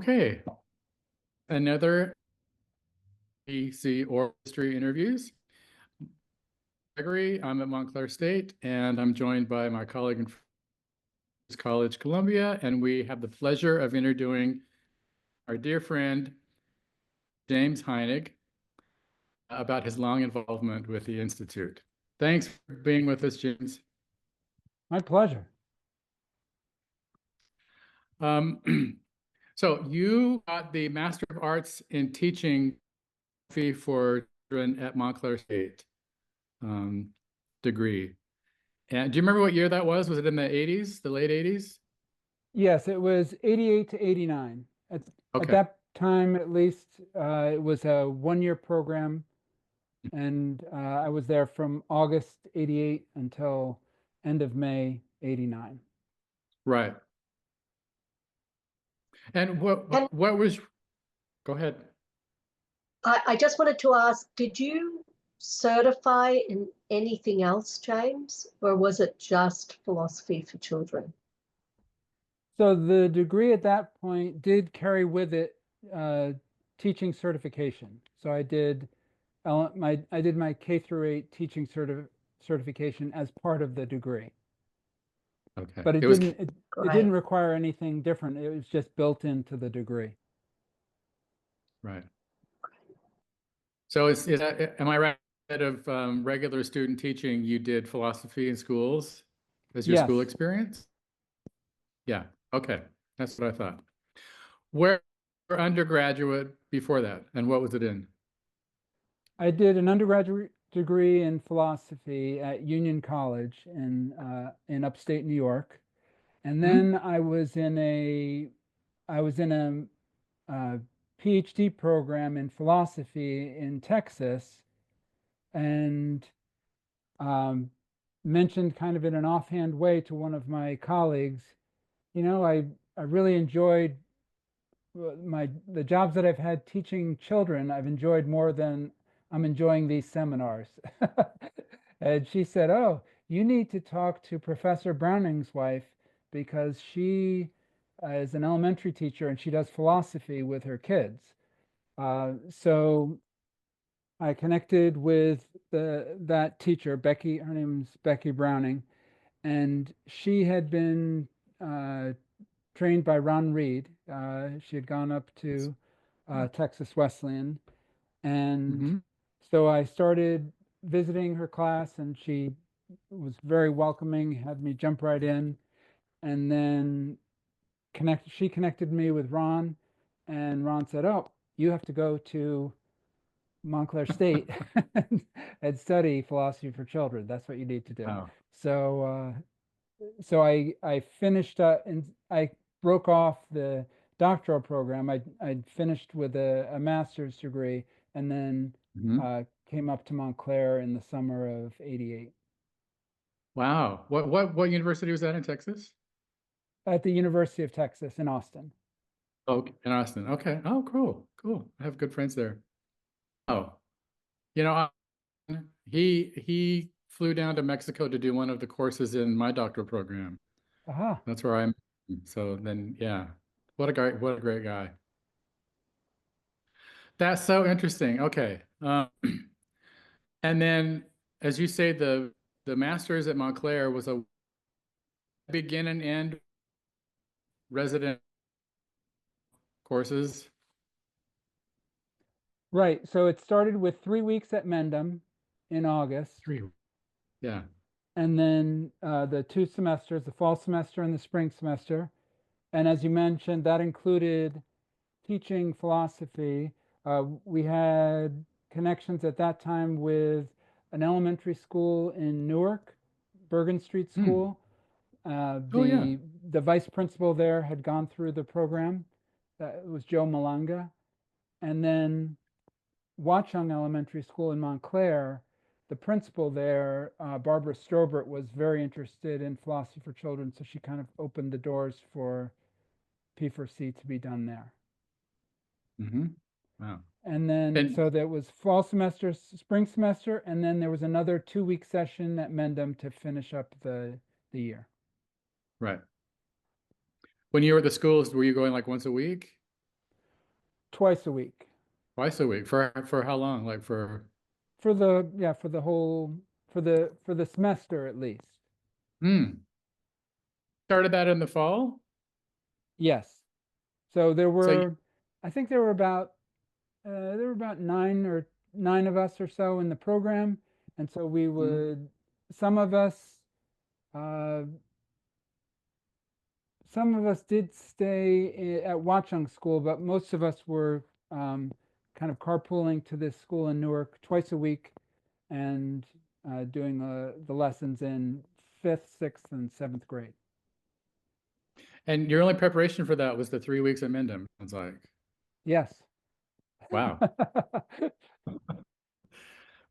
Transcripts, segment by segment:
Okay, another IAPC Oral History interviews. Gregory, I'm at Montclair State, and I'm joined by my colleague in College, Columbia, and we have the pleasure of interviewing our dear friend, James Heinegg, about his long involvement with the Institute. Thanks for being with us, James. My pleasure. So you got the Master of Arts in Teaching for children at Montclair State degree. And do you remember what year that was? Was it in the 80s, the late 80s? Yes, it was 88 to 89. At Okay, that time, at least, it was a one-year program, and I was there from August 88 until end of May 89. right. And And what was, go ahead. I just wanted to ask, did you certify in anything else, James, or was it just philosophy for children? So the degree at that point did carry with it teaching certification. So I did my K through 8 teaching certification as part of the degree. Okay. But it It was didn't require anything different. It was just built into the degree. right. So is that, am I right? Instead of regular student teaching, you did philosophy in schools as your school Yes. experience? Yeah. Okay. That's what I thought. Where were undergraduate before that, and what was it in? I did an undergraduate degree in philosophy at Union College in upstate New York, and Hmm? then I was in a PhD program in philosophy in Texas, and mentioned kind of in an offhand way to one of my colleagues, I really enjoyed the jobs that I've had teaching children. I've enjoyed more than I'm enjoying these seminars. And she said, "Oh, you need to talk to Professor Browning's wife because she is an elementary teacher and she does philosophy with her kids." So I connected with that teacher, Becky. Her name's Becky Browning, and she had been trained by Ron Reed. She had gone up to Texas Wesleyan, and Mm-hmm. so I started visiting her class, and she was very welcoming, had me jump right in, and then she connected me with Ron, and Ron said, "Oh, you have to go to Montclair State and study philosophy for children. That's what you need to do." Oh, So I finished and I broke off the doctoral program. I'd finished with a master's degree and then mhm. came up to Montclair in the summer of '88 Wow. What university was that in Texas? at the University of Texas in Austin. Oh, in Austin. Okay. Oh, cool. Cool. I have good friends there. Oh, you know, he flew down to Mexico to do one of the courses in my doctoral program. Aha. That's where I'm. So then, yeah, what a guy, what a great guy. That's so interesting. Okay. And then, as you say, the master's at Montclair was a begin and end resident courses. Right. So it started with 3 weeks at Mendham in August, Three. Yeah. and then the 2 semesters, the fall semester and the spring semester. And as you mentioned, that included teaching philosophy. We had connections at that time with an elementary school in Newark, Bergen Street Hmm. School. Oh, yeah. The vice principal there had gone through the program. It was Joe Malanga. And then Watchung Elementary School in Montclair, the principal there, Barbara Strobert, was very interested in philosophy for children, so she kind of opened the doors for P4C to be done there. Mm-hmm. Wow. And then, And so there was fall semester, spring semester, and then there was another 2 week session at Mendham to finish up the year. right. When you were at the schools, were you going like once a week? twice a week. Twice a week. For how long? Like for For the whole, for the semester at least. Started that in the fall? Yes. So So I think there were about nine of us or so in the program, and so we mm, would some of us uh, some of us did stay at Watchung School, but most of us were kind of carpooling to this school in Newark twice a week and doing the lessons in fifth, sixth, and seventh grade. and your only preparation for that was the 3 weeks at Mendham. It's like, Yes. wow.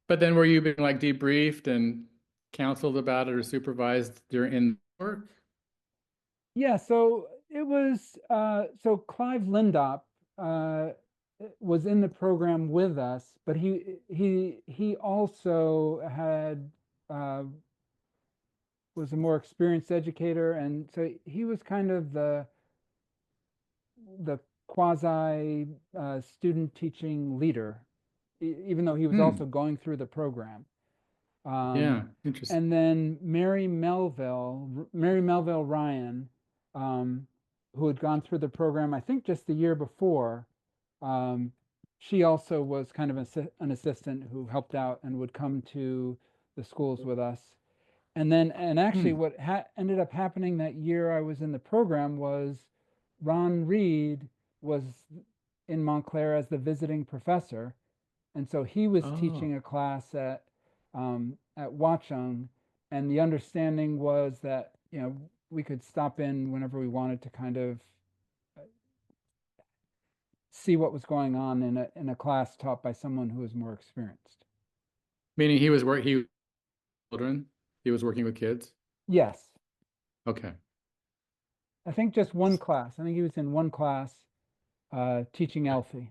But then were you being like debriefed and counseled about it or supervised during work? Yeah, so it was so Clive Lindop was in the program with us, but he also had was a more experienced educator, and so he was kind of the quasi student teaching leader, even though he was also going through the program. Yeah, interesting. And then Mary Melville Ryan, who had gone through the program, I think just the year before, she also was kind of an assistant who helped out and would come to the schools with us. And actually, what ended up happening that year I was in the program was Ron Reed was in Montclair as the visiting professor, and so he was Oh, teaching a class at Watchung, and the understanding was that we could stop in whenever we wanted to kind of see what was going on in a class taught by someone who was more experienced. meaning he children. He was working with kids. Yes, Okay. I think just one class. I think he was in one class teaching Elfie.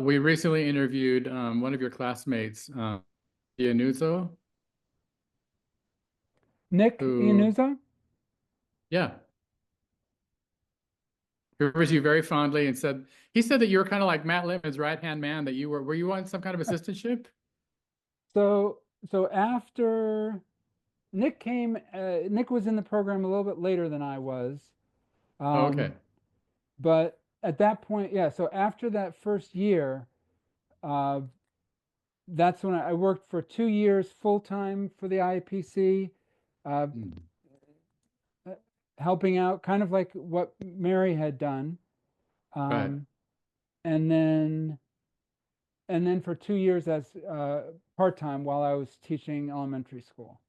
We recently interviewed one of your classmates, Ianuzzo, Nick who, Ianuzzo? yeah, remembers you very fondly and he said that you were kind of like Matt Lipman's right-hand man, that were you on some kind of assistantship? So after Nick came, Nick was in the program a little bit later than I was. Oh, okay. But at that point, yeah, so after that first year, uh, that's when I worked for 2 years full-time for the IAPC, uh, helping out, kind of like what Mary had done. Right. And then for 2 years as part-time while I was teaching elementary school.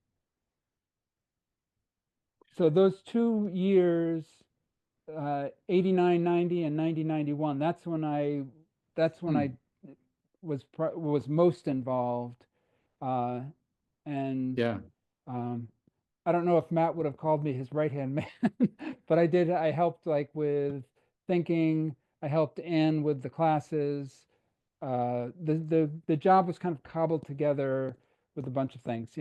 So those 2 years, 89, 90, and 90, 91, that's when I was most involved. And Yeah. I don't know if Matt would have called me his right-hand man, but I did. I helped like with thinking. I helped Ann with the classes. The job was kind of cobbled together with a bunch of things.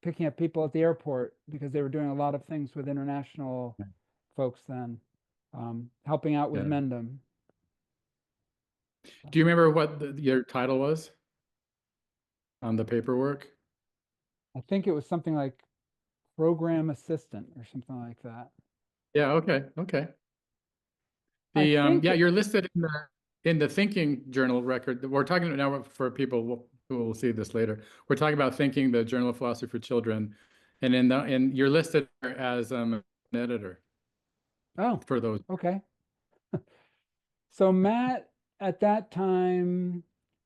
Picking up people at the airport because they were doing a lot of things with international folks then. Helping out with Yeah. Mendham. Do you remember what your title was on the paperwork? I think it was something like program assistant or something like that. Yeah. Okay. Okay. I think Yeah, you're listed in the thinking journal record. We're talking now for people who will see this later. We're talking about thinking, the Journal of Philosophy for Children, and you're listed as an editor oh, for those. okay. So Matt at that time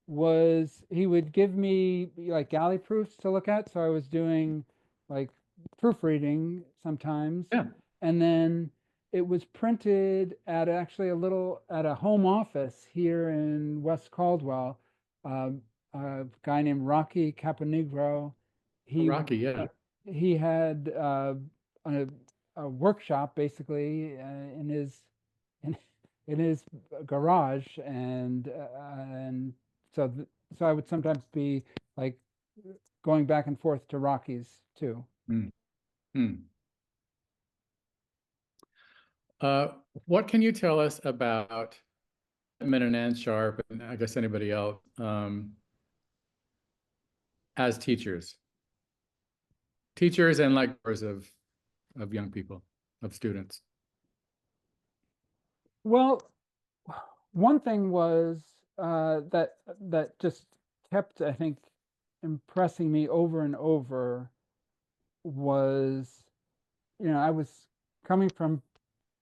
he would give me like galley proofs to look at. So I was doing like proofreading sometimes. Yeah. And then it was printed at actually at a home office here in West Caldwell. A guy named Rocky Caponegro. Rocky. Yeah. He had a workshop basically in in his garage, and so I would sometimes be like going back and forth to Rockies too. Mm. Mm. what can you tell us about Lipman and Ann Sharp, and I guess anybody else, as teachers and like of young people, of students? Well, one thing was that just kept, I think, impressing me over and over was, I was coming from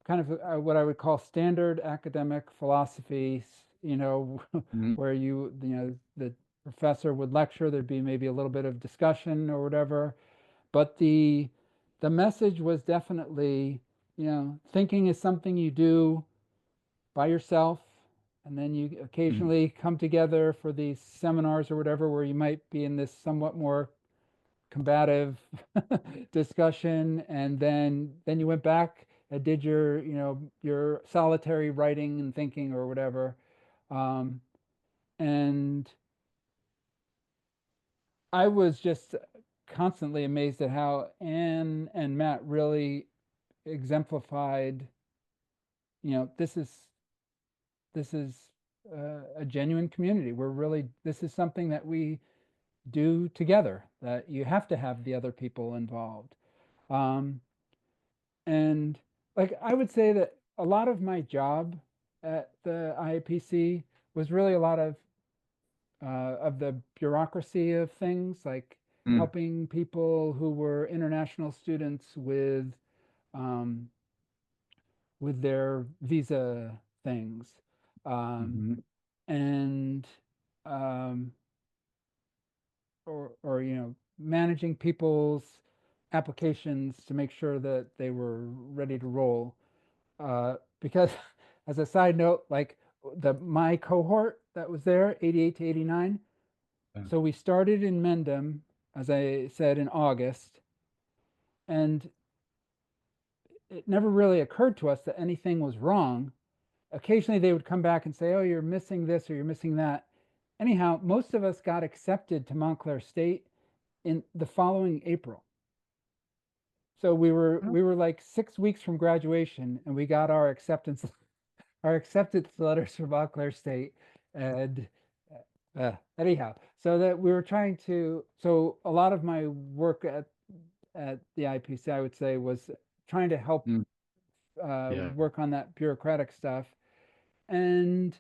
kind of what I would call standard academic philosophy, Mhm. where the professor would lecture, there'd be maybe a little bit of discussion or whatever, but the message was definitely, thinking is something you do by yourself, and then you occasionally come together for these seminars or whatever, where you might be in this somewhat more combative discussion, and then you went back and did your solitary writing and thinking or whatever. And I was just constantly amazed at how Anne and Matt really exemplified, this is a genuine community. This is something that we do together, that you have to have the other people involved. Um, and like, I would say that a lot of my job at the IAPC was really a lot of the bureaucracy of things, like Mm. helping people who were international students um, with their visa things, Mhm. and um, or managing people's applications to make sure that they were ready to roll. Because as a side note, like my cohort that was there, 88 to 89, Yeah. so we started in Mendham, as I said, in August, and it never really occurred to us that anything was wrong. Occasionally they would come back and say, oh, you're missing this or you're missing that. Anyhow, most of us got accepted to Montclair State in the following April. So we were like 6 weeks from graduation, and we got our acceptance letters from Montclair State. And anyhow, so that we were trying to. So a lot of my work at the IPC, I would say, was trying to help Mm. Yeah. work on that bureaucratic stuff. And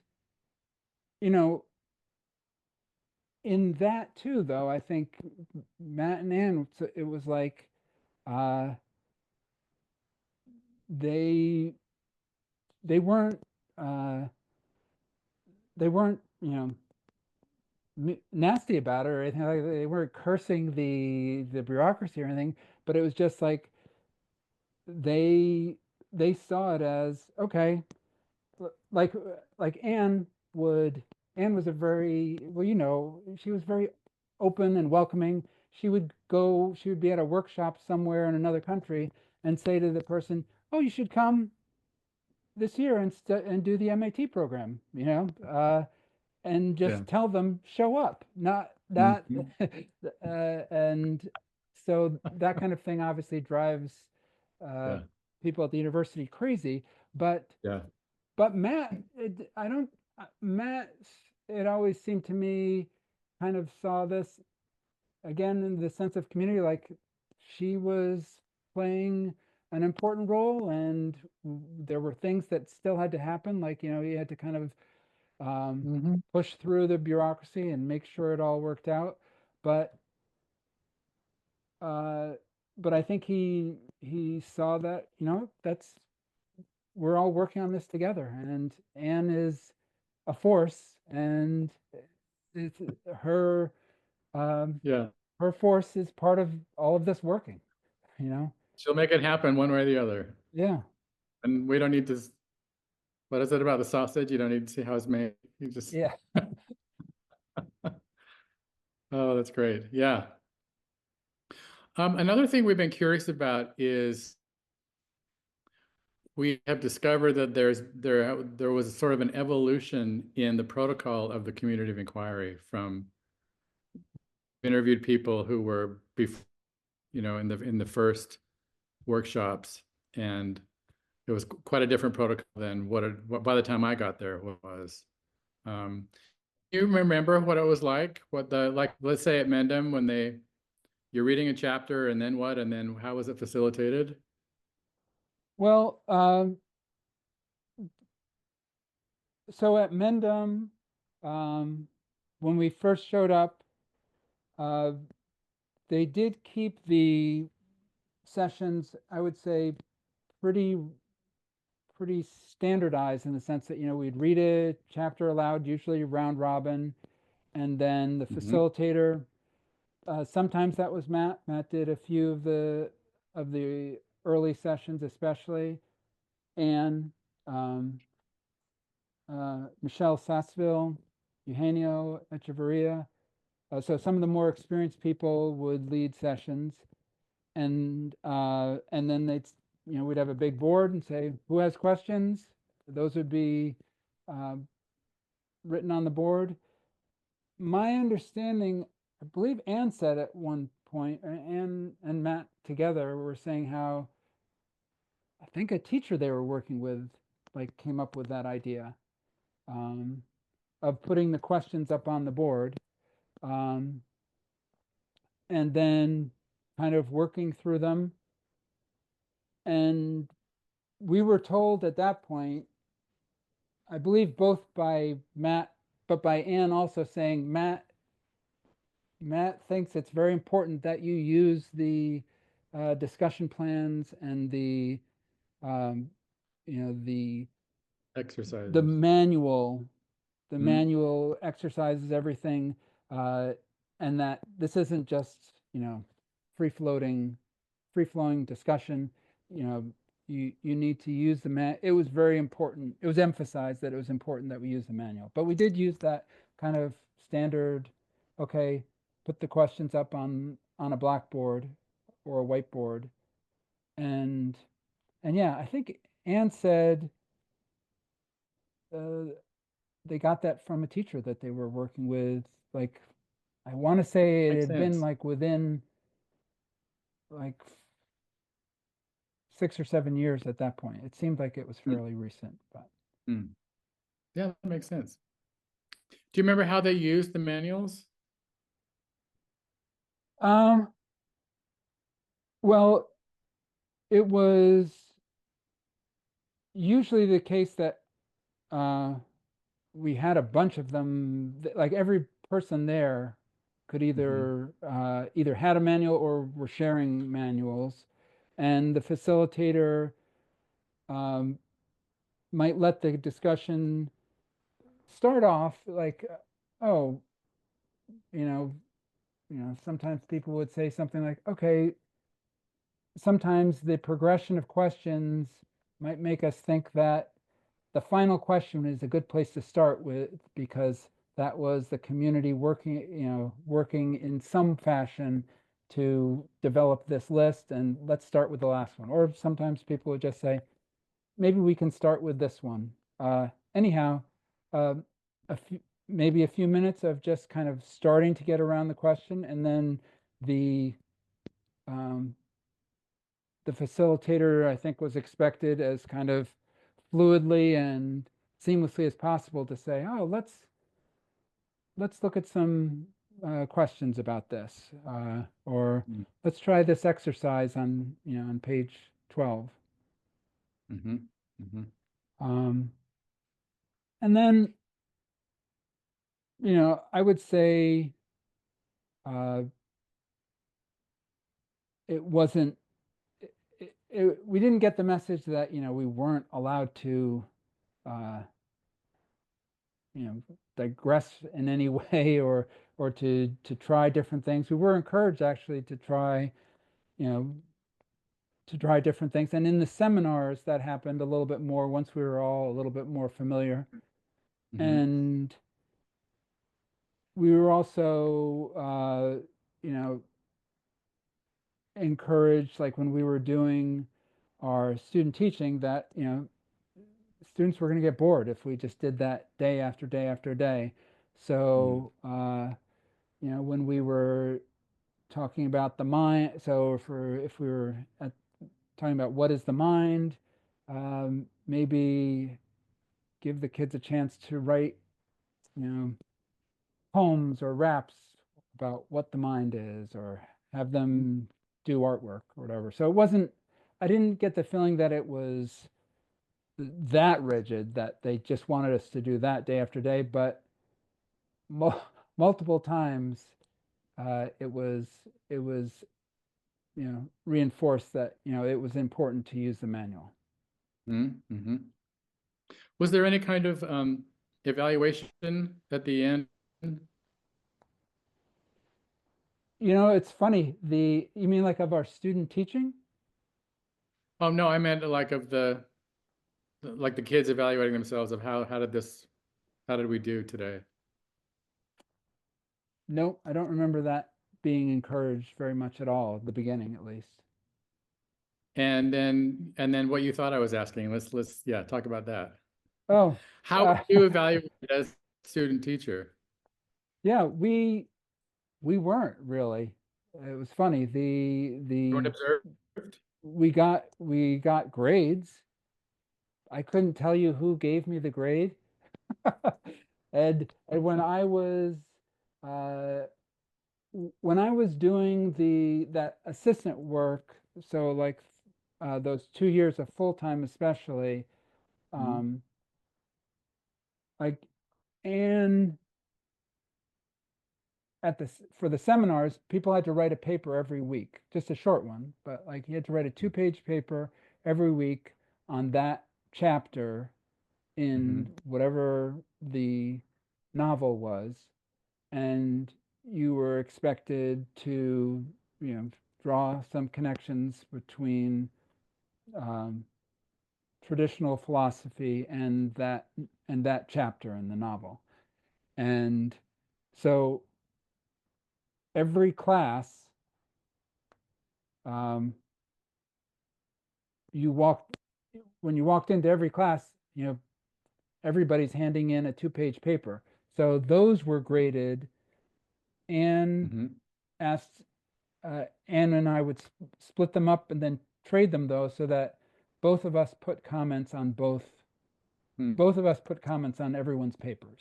you know, in that too, though, I think Matt and Ann, it was like uh, they they weren't uh, they weren't nasty about it or anything. Like, they weren't cursing the bureaucracy or anything, but it was just like they they saw it as okay. like like Anne was a very, well, she was very open and welcoming. She would be at a workshop somewhere in another country and say to the person, oh, you should come this year and do the MAT program, and Yeah. just tell them, show up, not Mhm. and so that kind of thing obviously drives uh, Yeah. people at the university crazy. but Yeah. but Matt, I don't, Matt, it always seemed to me, kind of saw this again in the sense of community, like she was playing an important role, and there were things that still had to happen. Like, he had to kind of Mhm. push through the bureaucracy and make sure it all worked out. But uh, but I think he saw that, that's we're all working on this together, and Anne is a force, and it's her um, Yeah. her force is part of all of this working. She'll make it happen one way or the other. Yeah, And we don't need to, what is it about the sausage? You don't need to see how it's made. You just, yeah. oh, that's great. Yeah. Another thing we've been curious about is we have discovered that there was sort of an evolution in the protocol of the community of inquiry. From interviewed people who were before, in the first workshops, and it was quite a different protocol than what by the time I got there it was. You remember what it was like? Like, let's say at Mendham when you're reading a chapter and then what, and then how was it facilitated? Well, so at Mendham, when we first showed up, they did keep the sessions, I would say, pretty standardized in the sense that, we'd read a chapter aloud, usually round robin, and then the facilitator, sometimes that was Matt. Matt did a few of the early sessions, especially. Anne, Michelle Sassville, Eugenio Echeverria. So some of the more experienced people would lead sessions, and then we'd have a big board and say, who has questions? Those would be written on the board. My understanding, I believe Anne said at one point, Anne and Matt together were saying how I think a teacher they were working with came up with that idea of putting the questions up on the board, and then kind of working through them. And we were told at that point, I believe both by Matt, but by Anne also saying, Matt thinks it's very important that you use the discussion plans and the Exercises. the manual exercises everything, and that this isn't just free flowing discussion. You need to use the it was very important. It was emphasized that it was important that we use the manual, but we did use that kind of standard, okay, put the questions up on a blackboard or a whiteboard. And yeah, I think Anne said they got that from a teacher that they were working with. I want to say it had been within 6 or 7 years at that point. It seemed like it was fairly recent, but yeah, that makes sense. Do you remember how they used the manuals? Well, it was usually the case that we had a bunch of them. Like every person there could either had a manual or were sharing manuals, and the facilitator might let the discussion start off oh, sometimes people would say something like, okay, sometimes the progression of questions might make us think that the final question is a good place to start with, because that was the community working in some fashion to develop this list, and let's start with the last one. Or sometimes people would just say, maybe we can start with this one. Anyhow, maybe a few minutes of just kind of starting to get around the question, and then the facilitator, I think, was expected as kind of fluidly and seamlessly as possible to say, oh, let's look at some questions about this, or let's try this exercise on page 12. And then I would say it wasn't we didn't get the message that we weren't allowed to digress in any way, or to try different things. We were encouraged actually to try different things, and in the seminars that happened a little bit more once we were all a little bit more familiar. And we were also encouraged, like when we were doing our student teaching, that students were going to get bored if we just did that day after day after day. So when we were talking about the mind, so if we were talking about what is the mind, maybe give the kids a chance to write, poems or raps about what the mind is, or have them do artwork or whatever. So it wasn't, I didn't get the feeling that it was that rigid that they just wanted us to do that day after day, but multiple times it was reinforced that it was important to use the manual. Mm-hmm. Was there any kind of evaluation at the end? It's funny, you mean like of our student teaching? Oh no, I meant like of the kids evaluating themselves of how did we do today? No, I don't remember that being encouraged very much at all, at the beginning at least. And then what you thought I was asking, let's talk about that. Oh, How were you evaluated as student teacher? yeah, we weren't really. It was funny. You weren't observed? We got grades. I couldn't tell you who gave me the grade. And when I was doing that assistant work, so like those 2 years of full-time especially, like, and for the seminars, people had to write a paper every week, just a short one, but like you had to write a 2-page paper every week on that chapter in whatever the novel was, and you were expected to draw some connections between traditional philosophy and that chapter in the novel. And so every class, when you walked into every class, everybody's handing in a 2-page paper. So those were graded, and asked, Anne and I would split them up and then trade them, though, so that both of us put comments on everyone's papers.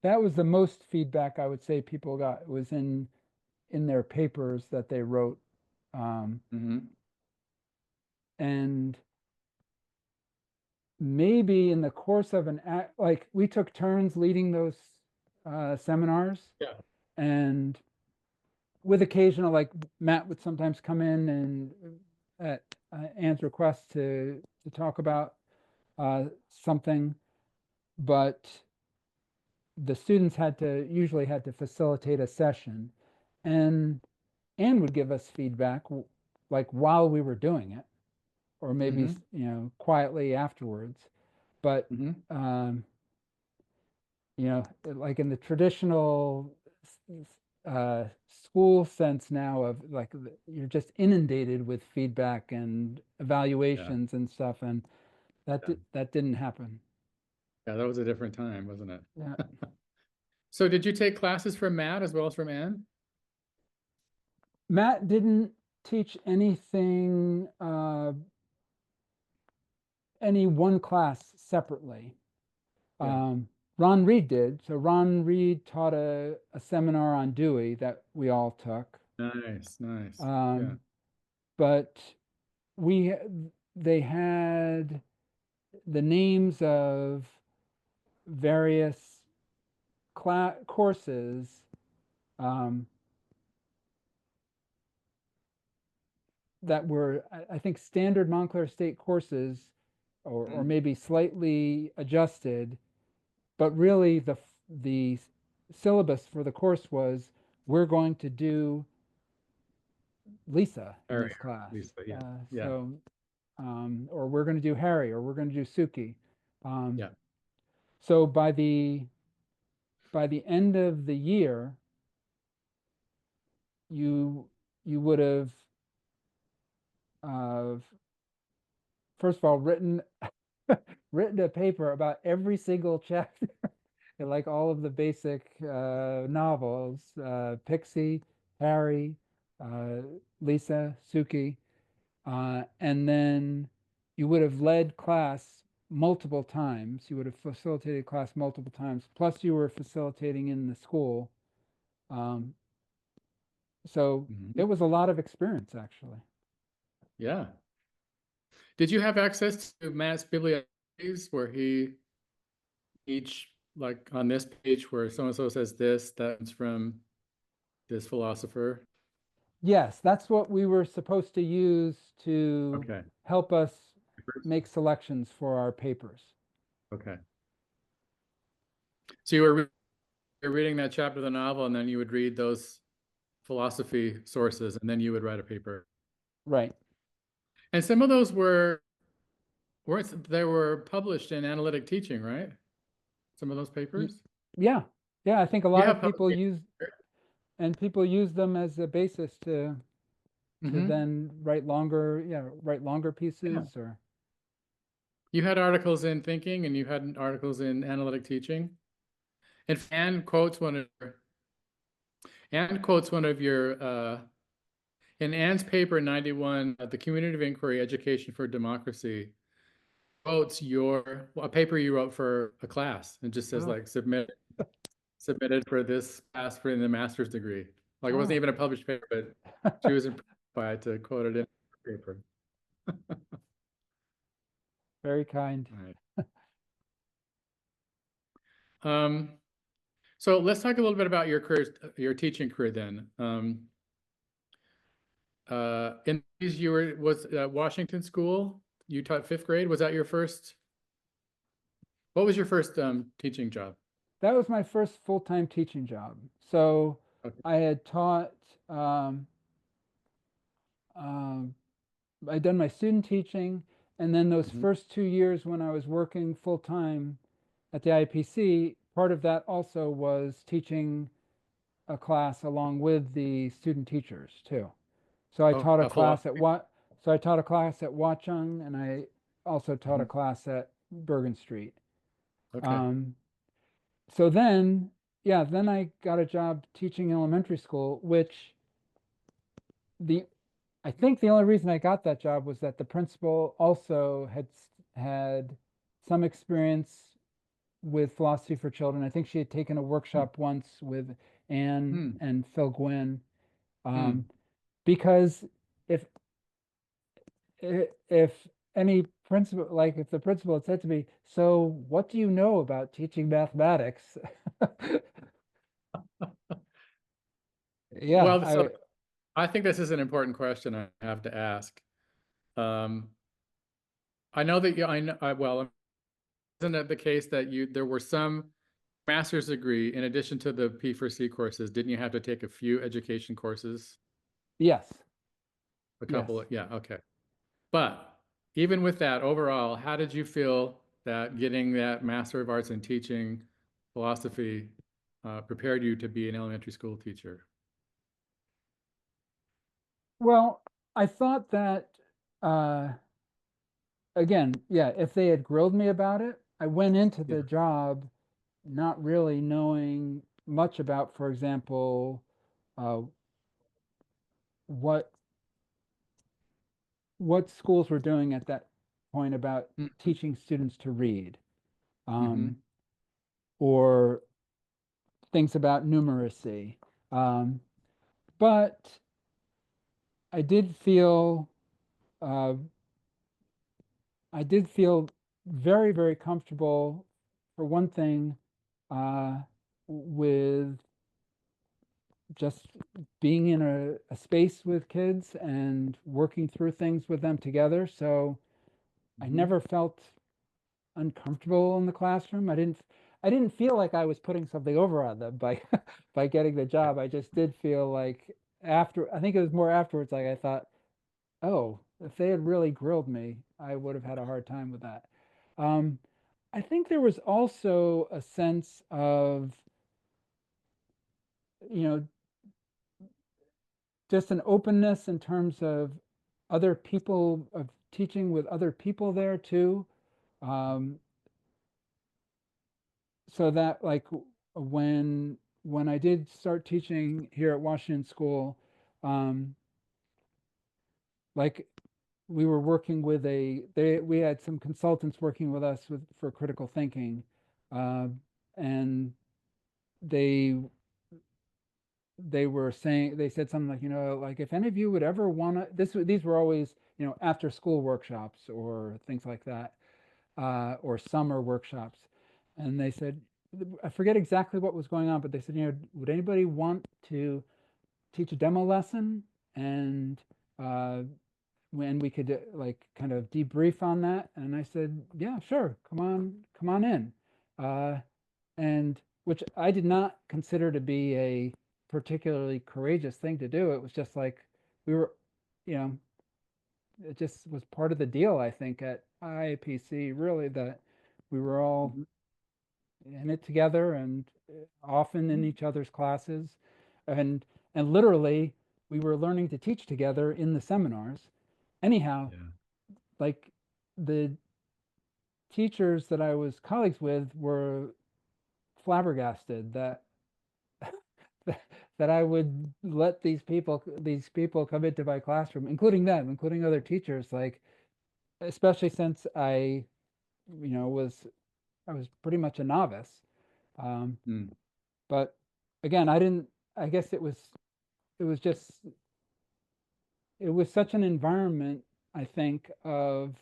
That was the most feedback I would say people got, was in their papers that they wrote. And maybe in the course of like we took turns leading those seminars. Yeah. And with occasional, like Matt would sometimes come in and at Anne's request to talk about something, but the students usually had to facilitate a session, and Anne would give us feedback like while we were doing it, or maybe quietly afterwards. But like in the traditional school sense now of like you're just inundated with feedback and evaluations and stuff, and that didn't happen. Yeah, that was a different time, wasn't it? Yeah. So did you take classes from Matt as well as from Anne? Matt didn't teach anything, any one class separately. Ron Reed did. So Ron Reed taught a seminar on Dewey that we all took. Nice. But they had the names of various courses that were, I think, standard Montclair State courses, or maybe slightly adjusted, but really the syllabus for the course was, we're going to do Lisa in this class. Lisa, So, or we're going to do Harry, or we're going to do Suki. So by the end of the year, you would have first of all written a paper about every single chapter, like all of the basic novels, Pixie, Harry, Lisa, Suki, and then you would have led class multiple times. You would have facilitated class multiple times. Plus, you were facilitating in the school. So it was a lot of experience, actually. Yeah. Did you have access to Matt's bibliographies where each, like on this page where so-and-so says this, that's from this philosopher? Yes, that's what we were supposed to use to Okay. help us make selections for our papers. Okay. So you're reading that chapter of the novel, and then you would read those philosophy sources, and then you would write a paper. Right. And some of those were published in analytic teaching, right? Some of those papers? Yeah. Yeah, I think a lot have of people publications. use them as a basis to then write longer pieces or. You had articles in thinking and you had articles in analytic teaching. And Anne quotes one of your in Anne's paper 91, the Community of Inquiry, Education for Democracy, quotes a paper you wrote for a class. It just says like submitted for this class for the master's degree. Like it wasn't even a published paper, but she was impressed by it to quote it in her paper. Very kind. Right. So let's talk a little bit about your teaching career then. In these, was Washington School. You taught 5th grade. Was that your first? What was your first teaching job? That was my first full-time teaching job. So I had taught. I'd done my student teaching, and then those first 2 years when I was working full-time at the IAPC, part of that also was teaching a class along with the student teachers too. So I taught a class at Watchung, and I also taught a class at Bergen Street. Okay. So then I got a job teaching elementary school, which I think the only reason I got that job was that the principal also had some experience with philosophy for children. I think she had taken a workshop once with Anne and Phil Gwynn. Because if any principal, like if the principal had said to me, "So what do you know about teaching mathematics?" Yeah. Well, I think this is an important question I have to ask. I know that isn't it the case that there were some master's degree in addition to the P4C courses? Didn't you have to take a few education courses? Yes. A couple. Yeah. Okay. But even with that, overall, how did you feel that getting that Master of Arts in Teaching Philosophy prepared you to be an elementary school teacher? Well, I thought that, again, if they had grilled me about it, I went into the job not really knowing much about, for example, what schools were doing at that point about teaching students to read, or things about numeracy. But I did feel very, very comfortable, for one thing, with just being in a space with kids and working through things with them together. So I never felt uncomfortable in the classroom. I didn't feel like I was putting something over on them by by getting the job. I just did feel like I think it was more afterwards, like I thought, oh, if they had really grilled me, I would have had a hard time with that. I think there was also a sense of, just an openness in terms of other people, of teaching with other people there too. So that, like, when I did start teaching here at Washington School, like we were working with we had some consultants working with us for critical thinking, and they they said something like, like, if any of you would ever want to, these were always, after school workshops or things like that, or summer workshops. And they said, I forget exactly what was going on, but they said, would anybody want to teach a demo lesson? And when we could like kind of debrief on that. And I said, yeah, sure, come on in. And which I did not consider to be a particularly courageous thing to do. It was just like we were, it just was part of the deal, I think, at IAPC, really, that we were all in it together and often in each other's classes. And literally, we were learning to teach together in the seminars. Anyhow, Yeah. like the teachers that I was colleagues with were flabbergasted that that I would let these people come into my classroom, including them, including other teachers, like, especially since I was pretty much a novice. But again, I guess it was just, it was such an environment, I think, of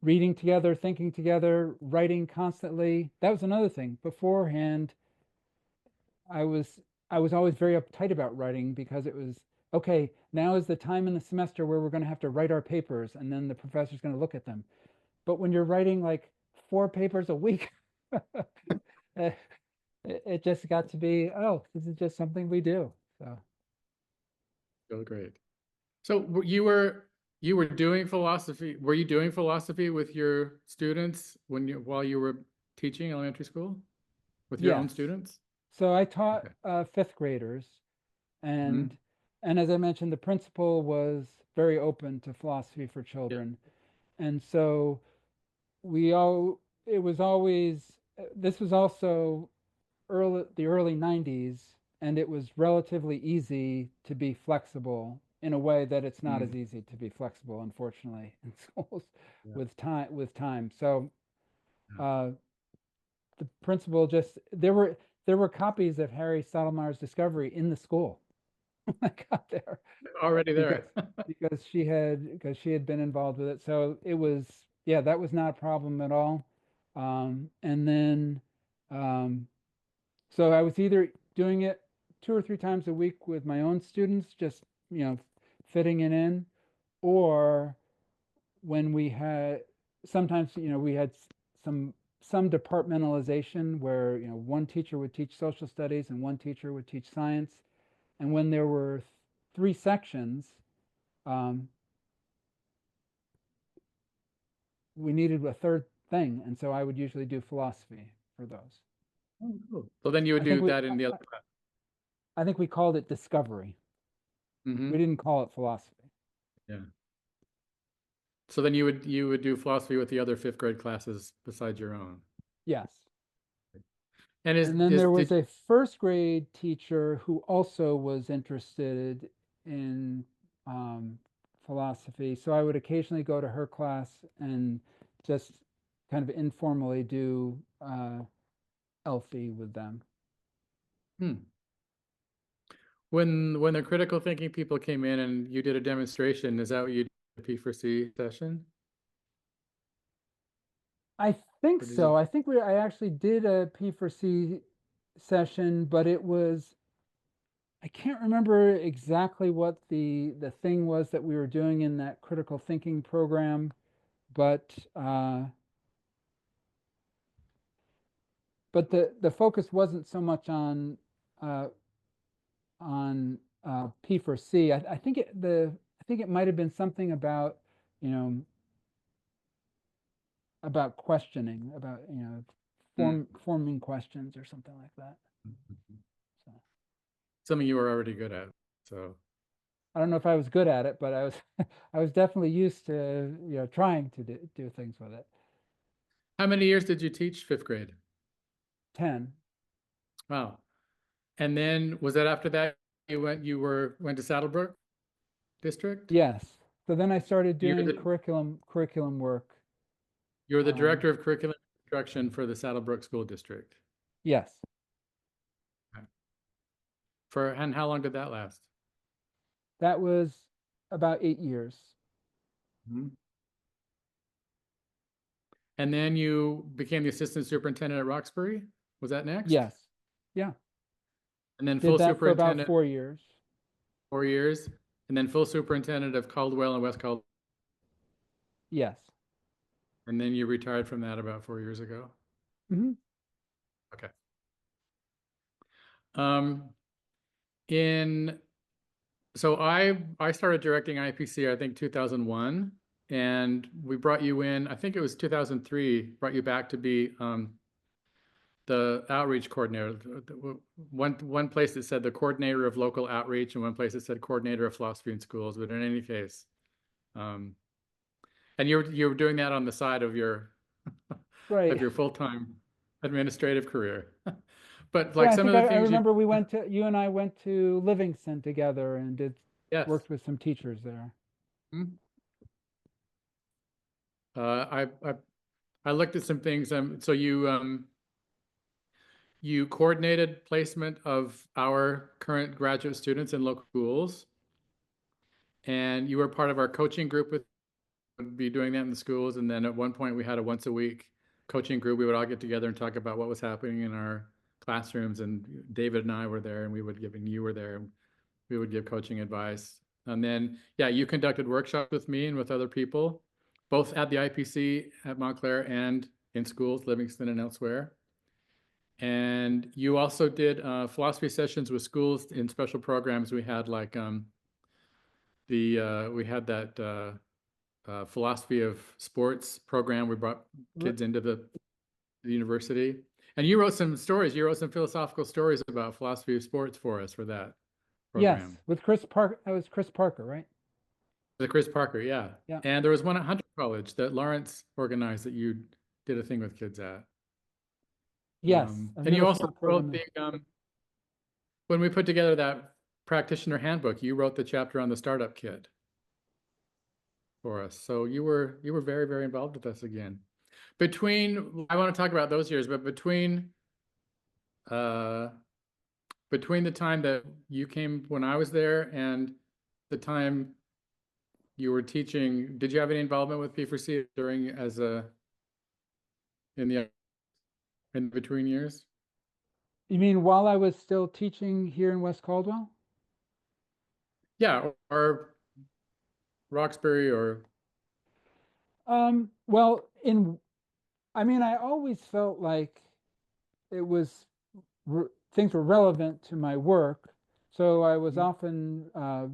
reading together, thinking together, writing constantly. That was another thing. Beforehand, I was always very uptight about writing, because it was, okay, now is the time in the semester where we're going to have to write our papers, and then the professor's going to look at them. But when you're writing like 4 papers a week, it just got to be, oh, this is just something we do. So. Oh, great. So you were doing philosophy. Were you doing philosophy with your students while you were teaching elementary school with your own Yes. students? So I taught 5th graders, and as I mentioned, the principal was very open to philosophy for children. And so it was always, this was also the early 90s, and it was relatively easy to be flexible in a way that it's not as easy to be flexible, unfortunately, in schools with time. So the principal there were copies of Harry Stottlemeier's Discovery in the school when I got there. Already there. because she had been involved with it. So it was, that was not a problem at all. And then, so I was either doing it 2 or 3 times a week with my own students, just, fitting it in, or when we had, sometimes, we had some departmentalization where, one teacher would teach social studies and one teacher would teach science. And when there were 3 sections, we needed a third thing, and so I would usually do philosophy for those. Oh, cool. So then you would do that in the other class. I think we called it Discovery. We didn't call it philosophy. Yeah. So then you would do philosophy with the other 5th grade classes besides your own. Yes. And then there was a 1st grade teacher who also was interested in philosophy. So I would occasionally go to her class and just kind of informally do Elfie with them. When the critical thinking people came in and you did a demonstration, is that what you did a P4C session? I think so. I think I actually did a P4C session, but it was, I can't remember exactly what the thing was that we were doing in that critical thinking program, but the focus wasn't so much on P4C. I think it might have been something about, about questioning, about, forming questions or something like that. So. Something you were already good at. So I don't know if I was good at it, but I was I was definitely used to trying to do things with it. How many years did you teach 5th grade? 10. Wow. And then was that after that you went to Saddlebrook? District? Yes. So then I started You're doing the, curriculum work. you're the Um, Director of Curriculum Instruction for the Saddlebrook School District. Yes. And how long did that last? That was about 8 years. Mhm. And then you became the Assistant Superintendent at Roxbury? Was that next? Yes. Yeah. And then Did full that for about superintendent 4 years. 4 years, and then full superintendent of Caldwell and West Caldwell. Yes. And then you retired from that about 4 years ago. Hmm. Okay. So I started directing IAPC, I think 2001, and we brought you in, I think it was 2003, brought you back to be the outreach coordinator. One place that said the coordinator of local outreach, and one place that said coordinator of philosophy in schools. But in any case, and you were doing that on the side of your Right. full-time administrative career. But Yeah, like I some think of the I things remember you and I went to Livingston together and yes. worked with some teachers there. Hmm. I looked at some things. So you coordinated placement of our current graduate students in local schools, and you were part of our coaching group with would be doing that in the schools. And then at one point we had a once a week coaching group. We would all get together and talk about what was happening in our classrooms. And David and I were there, and you were there, and we would give coaching advice. And then, yeah, you conducted workshops with me and with other people, both at the IPC at Montclair and in schools, Livingston and elsewhere. And you also did philosophy sessions with schools in special programs. We had like we had that philosophy of sports program. We brought kids into the university, and you wrote some stories. You wrote some philosophical stories about philosophy of sports for us for that Yes, program. with Chris Parker. That was Chris Parker, right? The Chris Parker, yeah. Yeah. And there was one at Hunter College that Lawrence organized that you did a thing with kids at. Yes. And you also wrote when we put together that practitioner handbook, you wrote the chapter on the startup kit for us. So you were very, very involved with us again. I want to talk about those years, but between the time that you came when I was there and the time you were teaching, did you have any involvement with P4C in between years? You mean while I was still teaching here in West Caldwell? Yeah, or Roxbury or. Well, I always felt like it was things were relevant to my work, so I was often I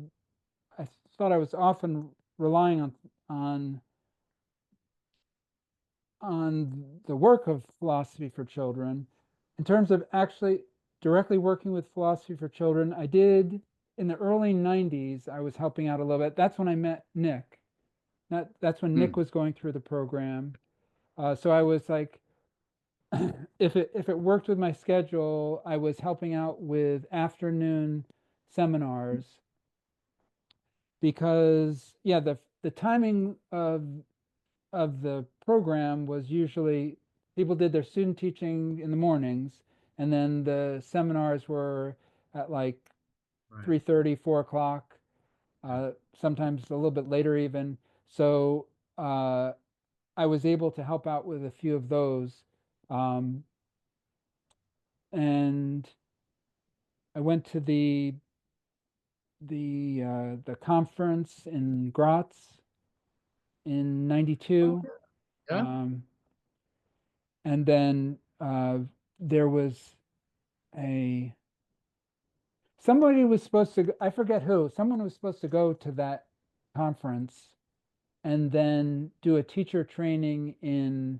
thought I was often relying on the work of philosophy for children. In terms of actually directly working with philosophy for children, I did in the early 90s. I was helping out a little bit. That's when I met Nick. That's when Nick was going through the program. So I was like, if it worked with my schedule, I was helping out with afternoon seminars because yeah, the timing of the program was usually people did their student teaching in the mornings, and then the seminars were at like 3:30, 4 o'clock, sometimes a little bit later even. So I was able to help out with a few of those. And I went to the conference in Graz in '92. Yeah. And then there was somebody was supposed to, I forget who, someone was supposed to go to that conference and then do a teacher training in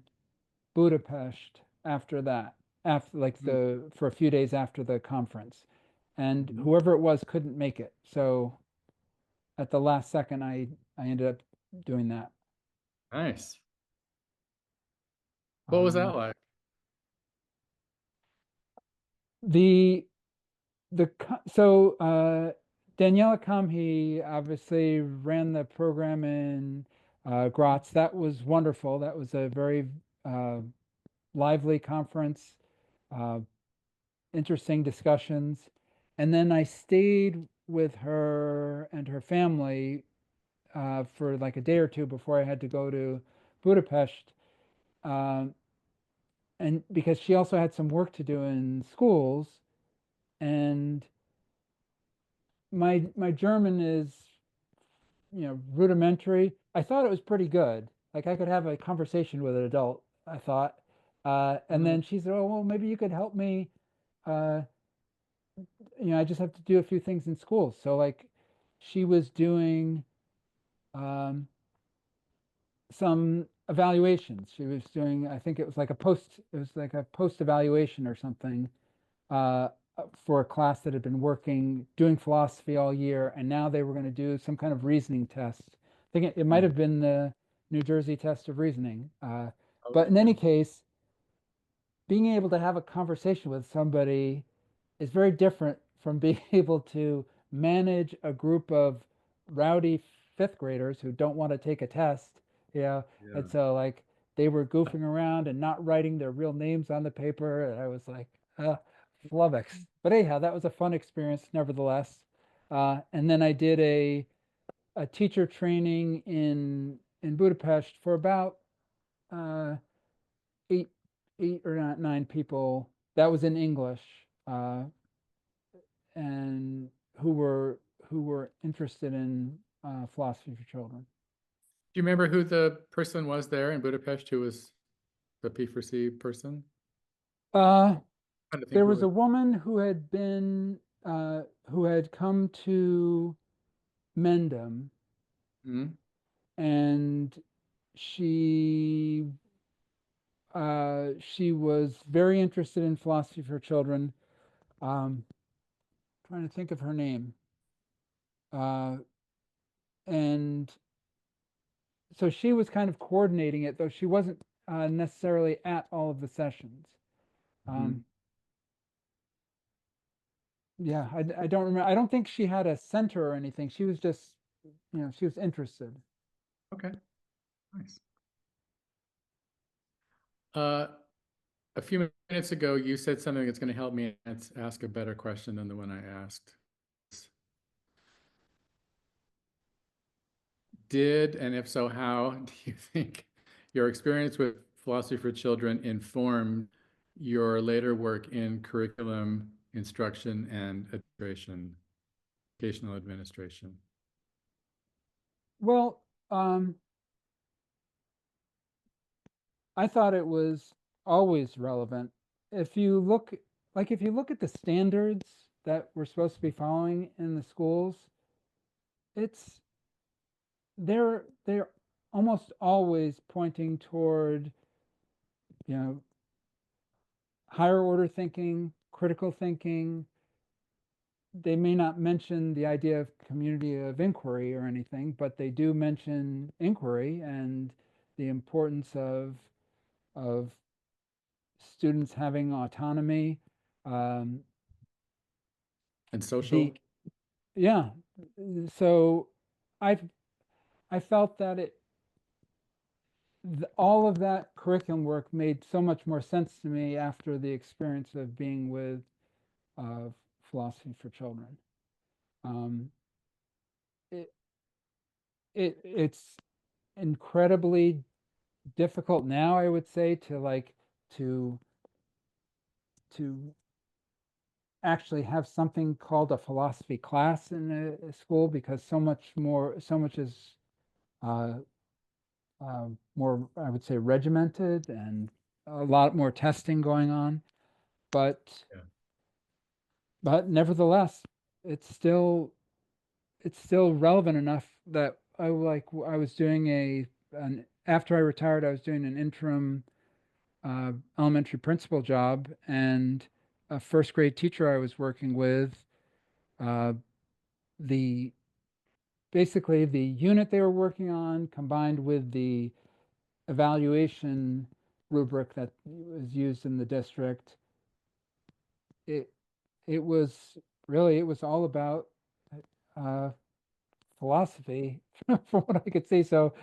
Budapest after that, for a few days after the conference. And whoever it was couldn't make it. So at the last second, I ended up doing that. Nice. What was that like? The so Daniela Kamhi obviously ran the program in Graz. That was wonderful. That was a very lively conference, uh, interesting discussions. And then I stayed with her and her family for like a day or two before I had to go to Budapest. Um, and because she also had some work to do in schools, and my German is, rudimentary. I thought it was pretty good. Like I could have a conversation with an adult, I thought. And then she said, "Oh, well, maybe you could help me. Uh, I just have to do a few things in school." So like, she was doing um, some evaluations. She was doing, I think it was like a post evaluation or something uh, for a class that had been doing philosophy all year, and now they were going to do some kind of reasoning test. I think it might have been the New Jersey test of reasoning. But in any case, being able to have a conversation with somebody is very different from being able to manage a group of rowdy fifth graders who don't want to take a test. Yeah. And so like they were goofing around and not writing their real names on the paper. And I was like, flummoxed. But anyhow, that was a fun experience nevertheless. And then I did a teacher training in Budapest for about uh, eight eight or nine people. That was in English. And who were interested in philosophy for children. Do you remember who the person was there in Budapest who was the P4C person? Uh, Trying to think there who was it a woman who had come to Mendham, Mhm. and she she was very interested in philosophy for children. Trying to think of her name. And so she was kind of coordinating it, though she wasn't necessarily at all of the sessions. Mhm. Yeah, I don't remember. I don't think she had a center or anything. She was just, she was interested. Okay, nice. Uh, a few minutes ago, you said something that's going to help me ask a better question than the one I asked. Did, and if so, how do you think your experience with philosophy for children informed your later work in curriculum instruction and administration, educational administration? Well, I thought it was always relevant. If you look, if you look at the standards that we're supposed to be following in the schools, it's they're almost always pointing toward, you know, higher order thinking, critical thinking. They may not mention the idea of community of inquiry or anything, but they do mention inquiry and the importance of students having autonomy. Um, And social? the Yeah, so I I felt that all of that curriculum work made so much more sense to me after the experience of being with philosophy for children. Um, it, it's incredibly difficult now, I would say, to to actually have something called a philosophy class in a school, because so much is uh, more, I would say, regimented, and a lot more testing going on. But Yeah. nevertheless, it's still relevant enough that I was doing after I retired, I was doing an interim elementary principal job, and a first grade teacher I was working with, uh, the basically the unit they were working on combined with the evaluation rubric that was used in the district, it it was all about philosophy from what I could see. So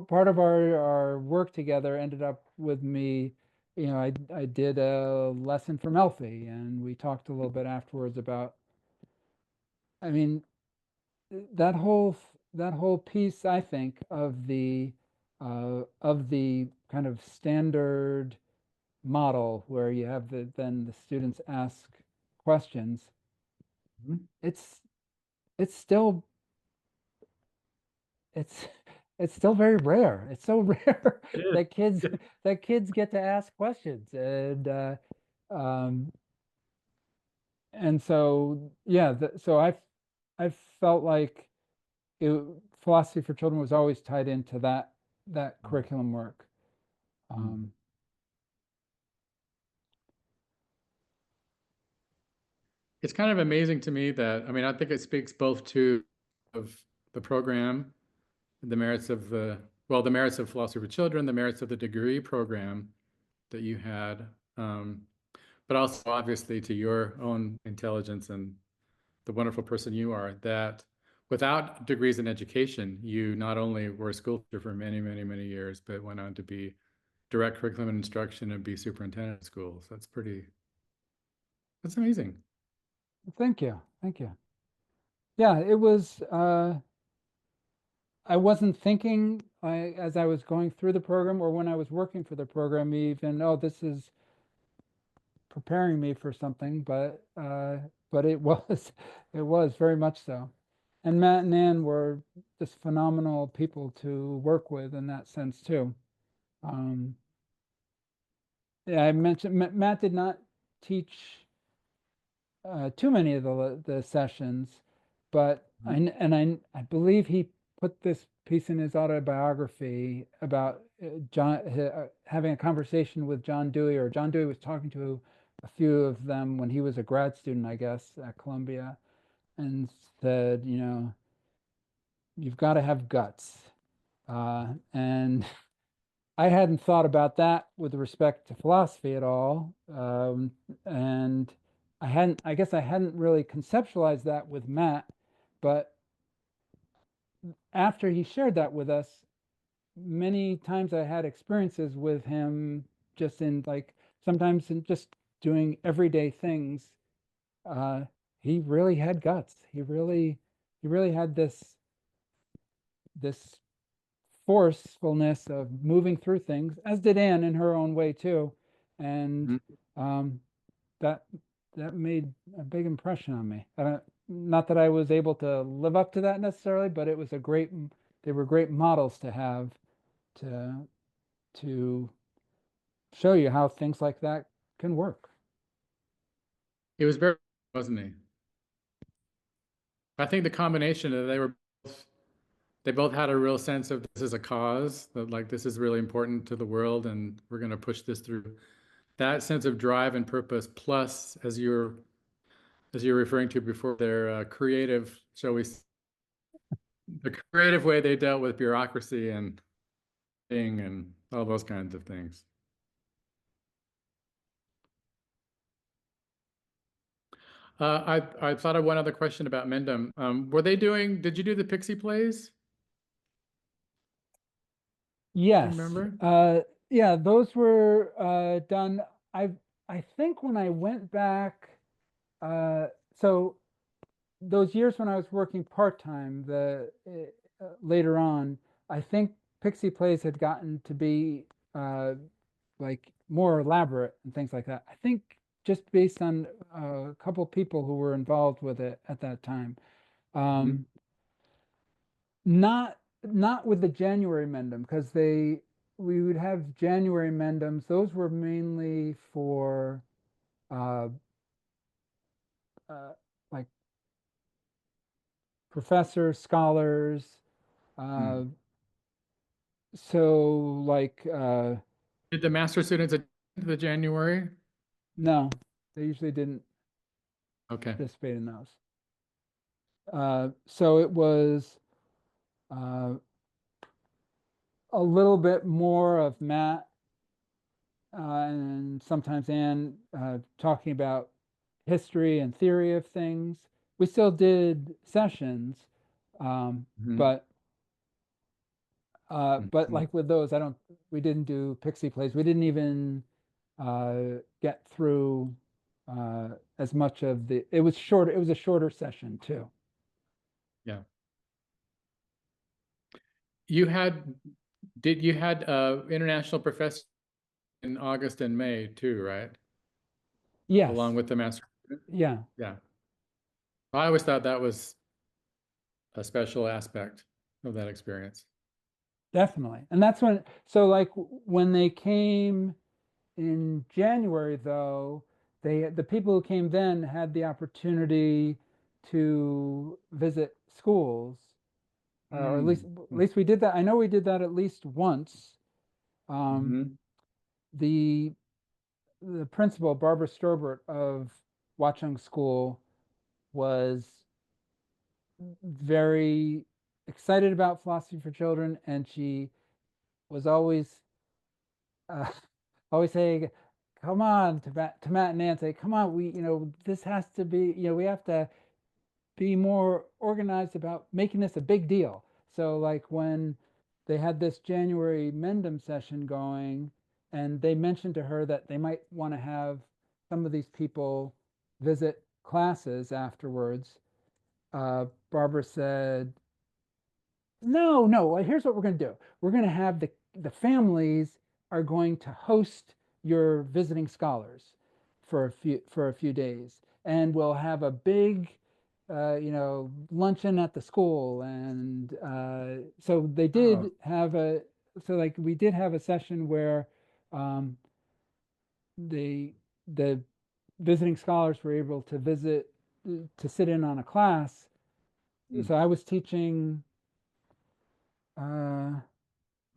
part of our work together ended up with me, I did a lesson from Elfie, and we talked a little bit afterwards about, I mean, that whole piece, I think, of the kind of standard model where you have then the students ask questions. Mhm. It's still it's it's still very rare. It's so rare It is. that kids get to ask questions, um, and so yeah. So I felt like it, philosophy for children was always tied into that curriculum work. Um, It's kind of amazing to me that, I mean, I think it speaks both to of the program, the merits of the merits of philosophy for children, the merits of the degree program that you had, but also obviously to your own intelligence and the wonderful person you are, that without degrees in education, you not only were a school teacher for many, many, many years, but went on to be direct curriculum and instruction and be superintendent of schools. That's amazing. Thank you, thank you. Yeah, it was. I wasn't thinking as I was going through the program or when I was working for the program even, oh, this is preparing me for something, but it was it was very much so. And Matt and Ann were just phenomenal people to work with in that sense too. Um, yeah, I mentioned Matt did not teach too many of the sessions, but I believe he put this piece in his autobiography about having a conversation with John Dewey, or John Dewey was talking to a few of them when he was a grad student, I guess, at Columbia, and said, you've got to have guts, and I hadn't thought about that with respect to philosophy at all. And I guess I hadn't really conceptualized that with Matt, but after he shared that with us, many times I had experiences with him just in like, sometimes in just doing everyday things. Uh, he really had guts. He really had this forcefulness of moving through things, as did Anne in her own way too, and Mhm. um, that that made a big impression on me. Not that I was able to live up to that necessarily, but it was they were great models to have to to show you how things like that can work. It was very, wasn't he? I think the combination of they both had a real sense of this is a cause, that like this is really important to the world and we're going to push this through. That sense of drive and purpose, plus as you're referring to before, their creative, shall we, the creative way they dealt with bureaucracy and thing and all those kinds of things. I thought of one other question about Mendham. Did you do the Pixie plays? Do you Yes, remember? yeah, those were done. I I think when I went back, so those years when I was working part-time, later on, I think Pixie plays had gotten to be like more elaborate and things like that. I think just based on a couple people who were involved with it at that time. Mhm. Um, not with the January Mendham, because we would have January Mendhams. Those were mainly for uh, uh, like professors, scholars. Hmm. Uh, so like Did the master students attend the January? no, they usually didn't Okay. participate in those. So it was uh, a little bit more of Matt and sometimes Anne talking about history and theory of things. we still did sessions, Mhm. but Mhm. like with those, we didn't do Pixie plays. We didn't even get through as much of it was short. It was a shorter session too. Yeah. You had, you had international professors in August and May too, right? Yes. Along with the master student? Yeah, Yeah. I always thought that was a special aspect of that experience. definitely. And that's so like when they came in January, though, the people who came then had the opportunity to visit schools, or at least we did that. I know we did that at least once. Um, Mm-hmm. the the principal, Barbara Strobert of Watchung School, was very excited about philosophy for children, and she was uh, always saying, "Come on," to Matt and Nancy, "Come on, this has to be, we have to be more organized about making this a big deal." So like when they had this January Mendham session going, and they mentioned to her that they might want to have some of these people visit classes afterwards, Barbara said, no, no, here's what we're going to do. We're going to have the families are going to host your visiting scholars for a few days, and we'll have a big luncheon at the school. And so they Oh, did have like we did have a session where um, the visiting scholars were able to sit in on a class. mm. So I was teaching, trying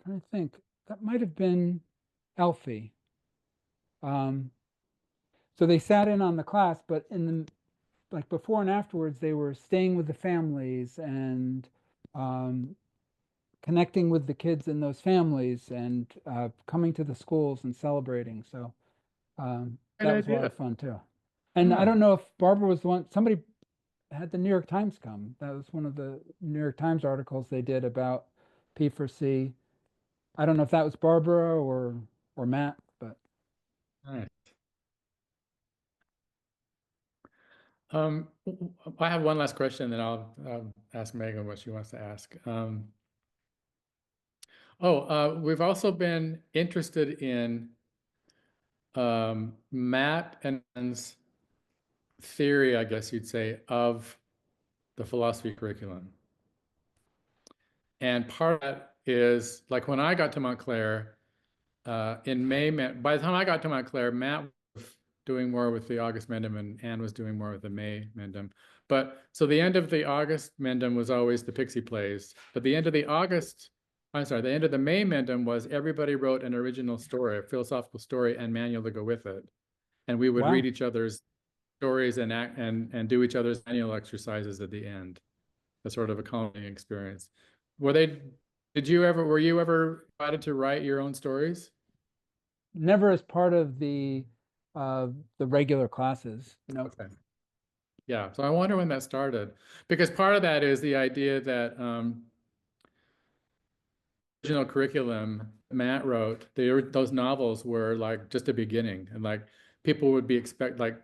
to think, that might have been Elfie. Um, so they sat in on the class, but in the like before and afterwards, they were staying with the families and um, connecting with the kids in those families and coming to the schools and celebrating. So Great that was a lot idea. of fun too. And I Yeah. don't know if Barbara was the one. Somebody had the New York Times come. That was one of the New York Times articles they did about P4C. I don't know if that was Barbara or Matt, but Nice. I have one last question, then I'll ask Megan what she wants to ask. We've also been interested in Matt and Ann's theory, I guess you'd say, of the philosophy curriculum. And part of that is like when I got to Montclair in May, by the time I got to Montclair, Matt was doing more with the August Mendham and Anne was doing more with the May Mendham. But so the end of the August Mendham was always the Pixie plays. But the end of the the end of the May Mendham was everybody wrote an original story, a philosophical story and manual to go with it. And we would read wow. each other's stories and and do each other's manual exercises at the end. A sort of a calming experience. Were they, were you ever invited to write your own stories? Never as part of the regular classes. No. Okay. Yeah. So I wonder when that started, because part of that is the idea that original curriculum Matt wrote, those novels were like just a beginning, and like people would be like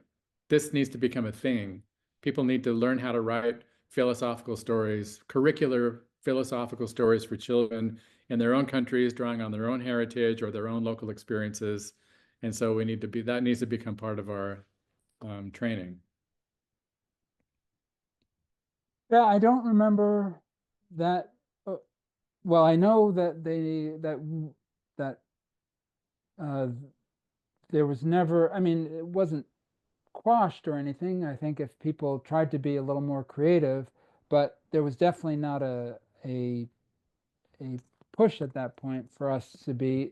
this needs to become a thing. People need to learn how to write philosophical stories, curricular philosophical stories for children in their own countries, drawing on their own heritage or their own local experiences. And so that needs to become part of our training. Yeah, I don't remember that. Well, I know that that uh, there was never. I mean, it wasn't quashed or anything. I think if people tried to be a little more creative, but there was definitely not a a push at that point for us to be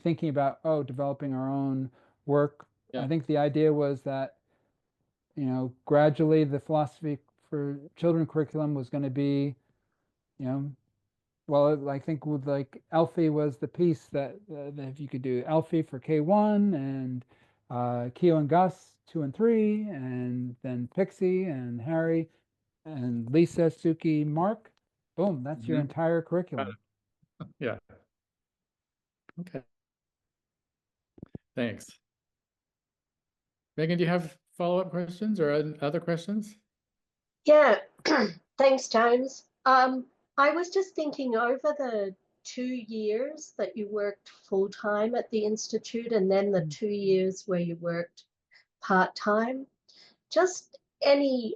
thinking about developing our own work. Yeah. I think the idea was that gradually the philosophy for children curriculum was going to be, you know, well, I think with like Alfie was the piece that if you could do Alfie for K1 and Keo and Gus 2 and 3, and then Pixie and Harry and Lisa, Suki, Mark. Boom, that's your Mhm. entire curriculum. Yeah. Okay. Thanks. Megan, do you have follow-up questions or other questions? Yeah, thanks, James. I was just thinking over the 2 years that you worked full-time at the Institute and then the 2 years where you worked part-time, just any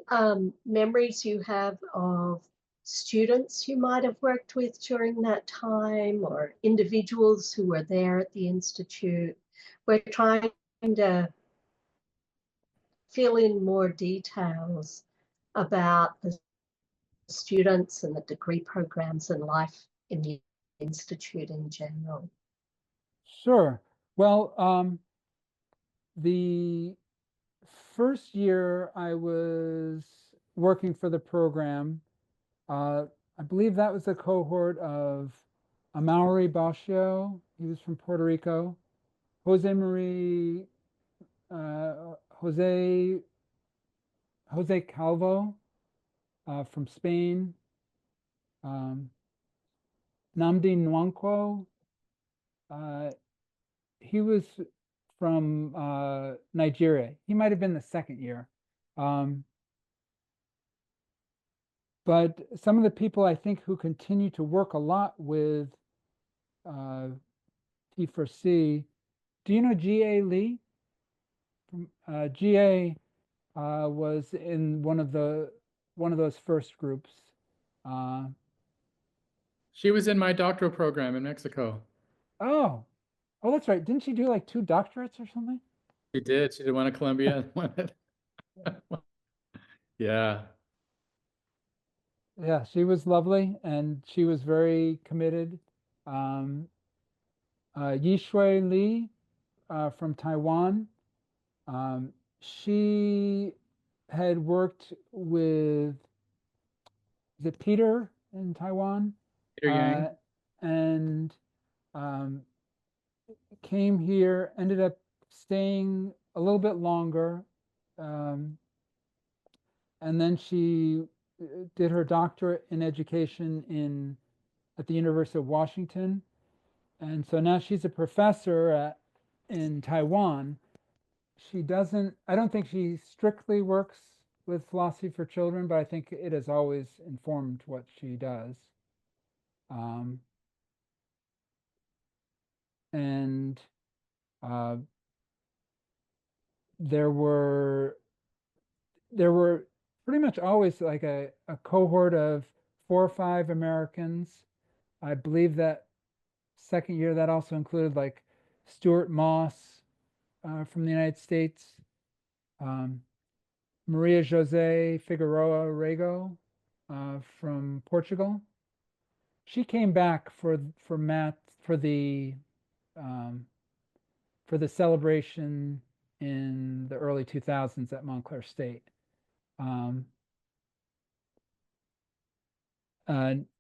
memories you have of students you might have worked with during that time or individuals who were there at the Institute. We're trying to fill in more details about the students and the degree programs and life in the Institute in general. Sure. Well, the first year I was working for the program, I believe that was a cohort of Amaury Bashio. He was from Puerto Rico. Jose Marie, Jose Calvo from Spain. Namdi Nwankwo, he was from Nigeria. He might have been the second year. But some of the people I think who continue to work a lot with T4C, do you know G.A. Lee? G.A. Was in one of those first groups. She was in my doctoral program in Mexico. Oh, that's right. Didn't she do like 2 doctorates or something? She did. She did one at Columbia and one at yeah. Yeah, she was lovely and she was very committed. Yishui Li from Taiwan. She had worked with, is it Peter in Taiwan? Peter Yang. And came here, ended up staying a little bit longer. And then she did her doctorate in education at the University of Washington. And so now she's a professor in Taiwan. I don't think she strictly works with philosophy for children, but I think it has always informed what she does. And there were pretty much always like a cohort of 4 or 5 Americans. I believe that second year that also included like Stuart Moss from the United States, Maria Jose Figueroa Rego from Portugal. She came back for math for the celebration in the early 2000s at Montclair State.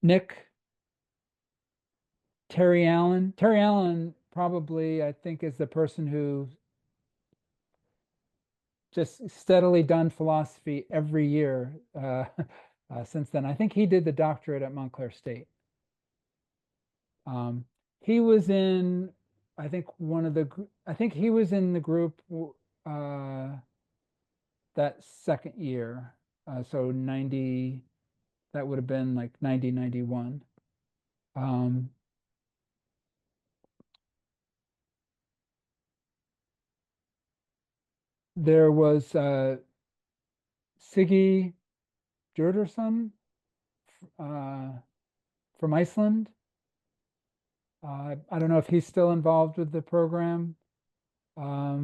Nick, Terry Allen. Terry Allen probably, I think, is the person who just steadily done philosophy every year since then. I think he did the doctorate at Montclair State. He was in, I think he was in the group that second year. So 90, that would have been like 90, 91. There was Siggy Gjörðarsson from Iceland. I don't know if he's still involved with the program. I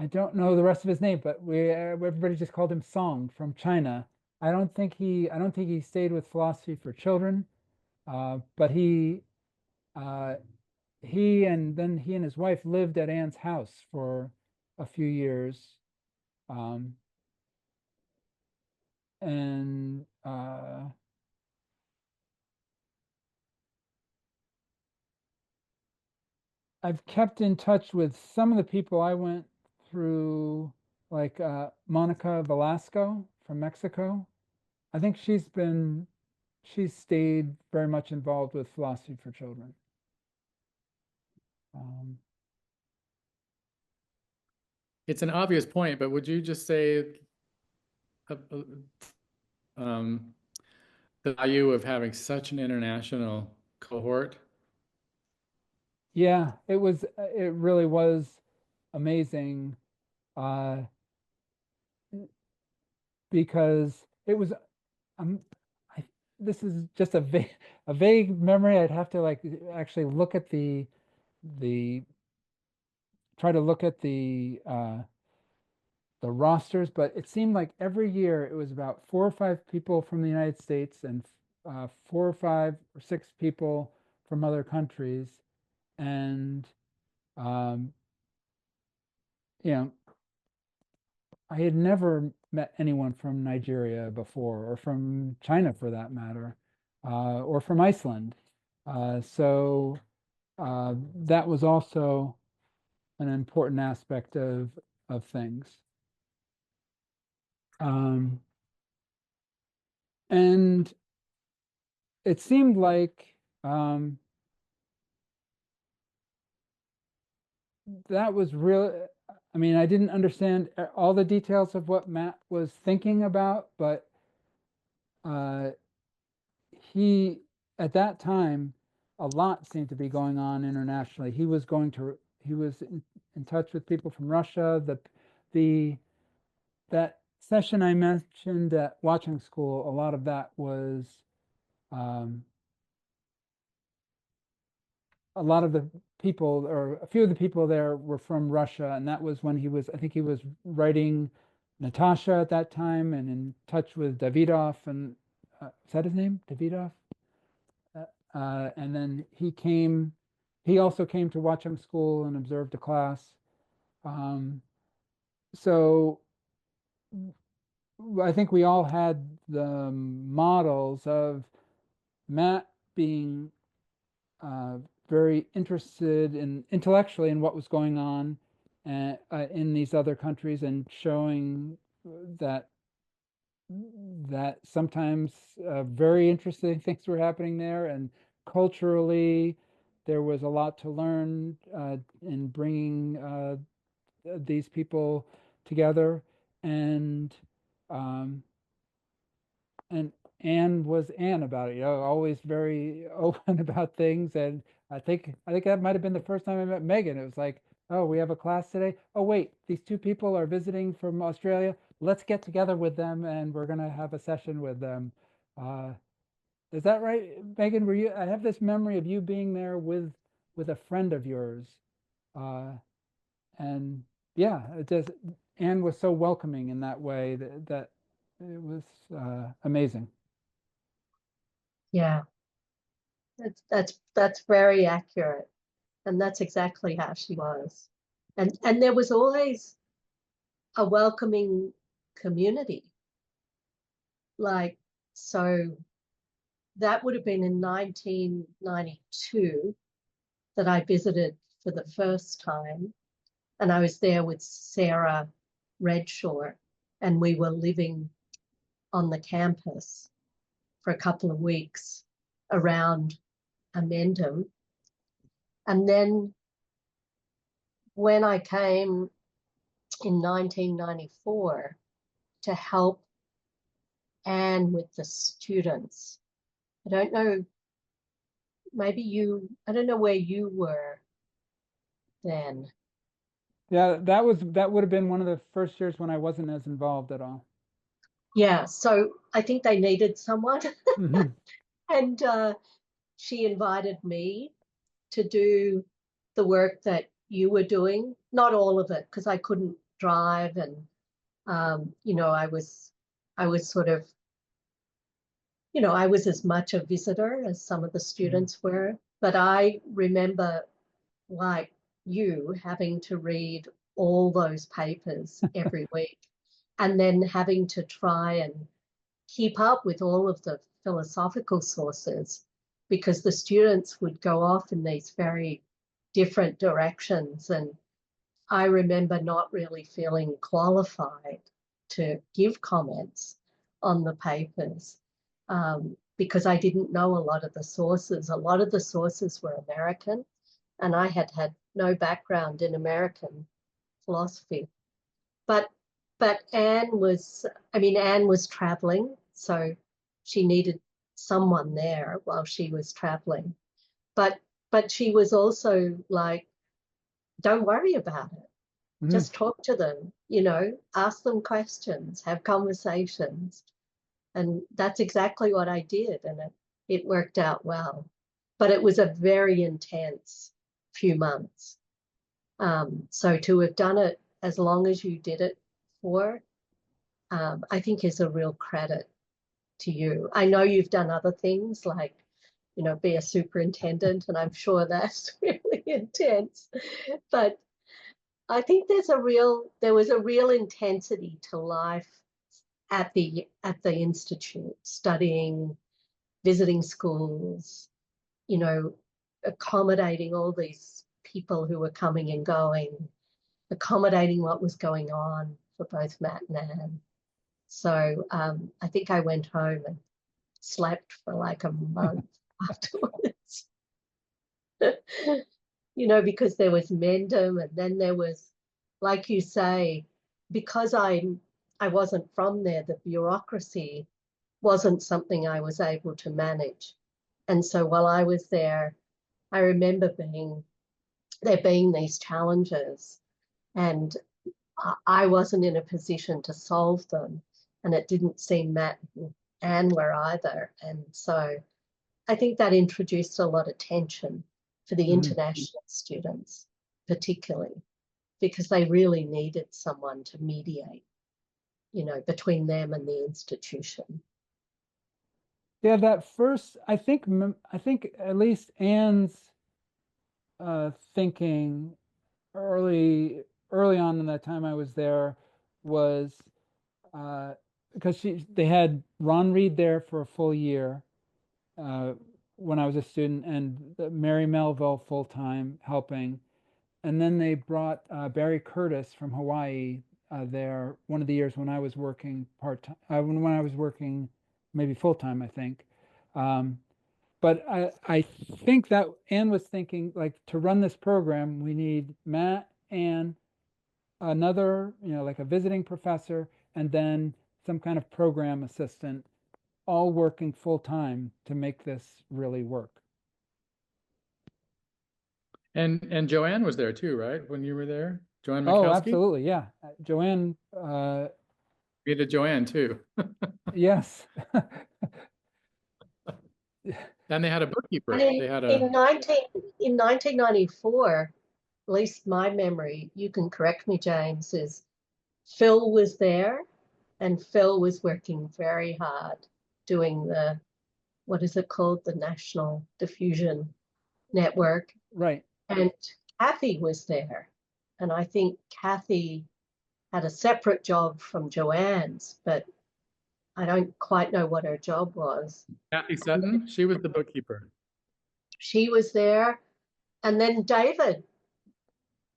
don't know the rest of his name, but everybody just called him Song from China. I don't think he stayed with philosophy for children, but he and his wife lived at Anne's house for a few years, and I've kept in touch with some of the people I went through, like Monica Velasco from Mexico. I think she's stayed very much involved with philosophy for children. It's an obvious point, but would you just say the value of having such an international cohort? Yeah, it really was amazing, because it was, this is just a vague memory. I'd have to like actually look at try to look at the rosters, but it seemed like every year it was about 4 or 5 people from the United States and 4 or 5 or 6 people from other countries. And, you know, I had never met anyone from Nigeria before, or from China for that matter, or from Iceland. So that was also an important aspect of things. And it seemed like that was real. I mean, I didn't understand all the details of what Matt was thinking about, but he, at that time, a lot seemed to be going on internationally. He was in touch with people from Russia. That session I mentioned at Watching School, a lot of that was a lot of the people, or a few of the people there, were from Russia, and that was when I think he was writing Natasha at that time, and in touch with Davidov, and is that his name, Davidov? And then he also came to Watchung School and observed a class. So I think we all had the models of Matt being very interested intellectually in what was going on in these other countries, and showing that sometimes very interesting things were happening there, and culturally there was a lot to learn in bringing these people together. And Anne was Anne about it, always very open about things. And I think that might have been the first time I met Megan. It was like, oh, we have a class today. Oh, wait, these 2 people are visiting from Australia. Let's get together with them, and we're going to have a session with them. Is that right, Megan? I have this memory of you being there with a friend of yours. And yeah, Anne was so welcoming in that way that it was amazing. Yeah, that's very accurate, and that's exactly how she was. And there was always a welcoming community. Like, so that would have been in 1992 that I visited for the first time, and I was there with Sarah Redshaw, and we were living on the campus for a couple of weeks around Mendham. And then when I came in 1994 to help Anne with the students, I don't know, I don't know where you were then. Yeah, that would have been one of the first years when I wasn't as involved at all. Yeah, so I think they needed someone. Mm-hmm. And she invited me to do the work that you were doing, not all of it, because I couldn't drive, and I was sort of, I was as much a visitor as some of the students were. But I remember, like you, having to read all those papers every week, and then having to try and keep up with all of the philosophical sources, because the students would go off in these very different directions. And I remember not really feeling qualified to give comments on the papers because I didn't know a lot of the sources. A lot of the sources were American, and I had no background in American philosophy. But Anne was traveling, so she needed someone there while she was traveling. But she was also like, don't worry about it. Mhm. Just talk to them, ask them questions, have conversations. And that's exactly what I did. And it worked out well. But it was a very intense few months. So to have done it as long as you did it for, I think is a real credit to you. I know you've done other things like, be a superintendent, and I'm sure that's really intense. But I think there was a real intensity to life at the institute, studying, visiting schools, accommodating all these people who were coming and going, accommodating what was going on for both Matt and Anne. So I think I went home and slept for like a month afterwards. Because there was Mendham, and then there was, like you say, because I wasn't from there, the bureaucracy wasn't something I was able to manage. And so while I was there, I remember there being these challenges, and I wasn't in a position to solve them. And it didn't seem Matt and Anne were either. And so I think that introduced a lot of tension for the international students, particularly, because they really needed someone to mediate, between them and the institution. Yeah, that first, I think at least Anne's thinking early on in that time I was there was because they had Ron Reed there for a full year when I was a student, and Mary Melville full time helping, and then they brought Barry Curtis from Hawaii there one of the years when I was working part time, when I was working maybe full time, I think. But I think that Anne was thinking, like, to run this program, we need Matt, Anne, another, like a visiting professor, and then some kind of program assistant, all working full time to make this really work. And Joanne was there too, right? When you were there, Joanne Oh, Mikowski? absolutely, yeah. Joanne, We did Joanne too. yes. And they had a bookkeeper. And They had in 1994, at least my memory, you can correct me, James, is Phil was there, and Phil was working very hard doing what is it called? The National Diffusion Network. Right. And Kathy was there. And I think Kathy had a separate job from Joanne's, but I don't quite know what her job was. Kathy Sutton. She was the bookkeeper. She was there. And then David,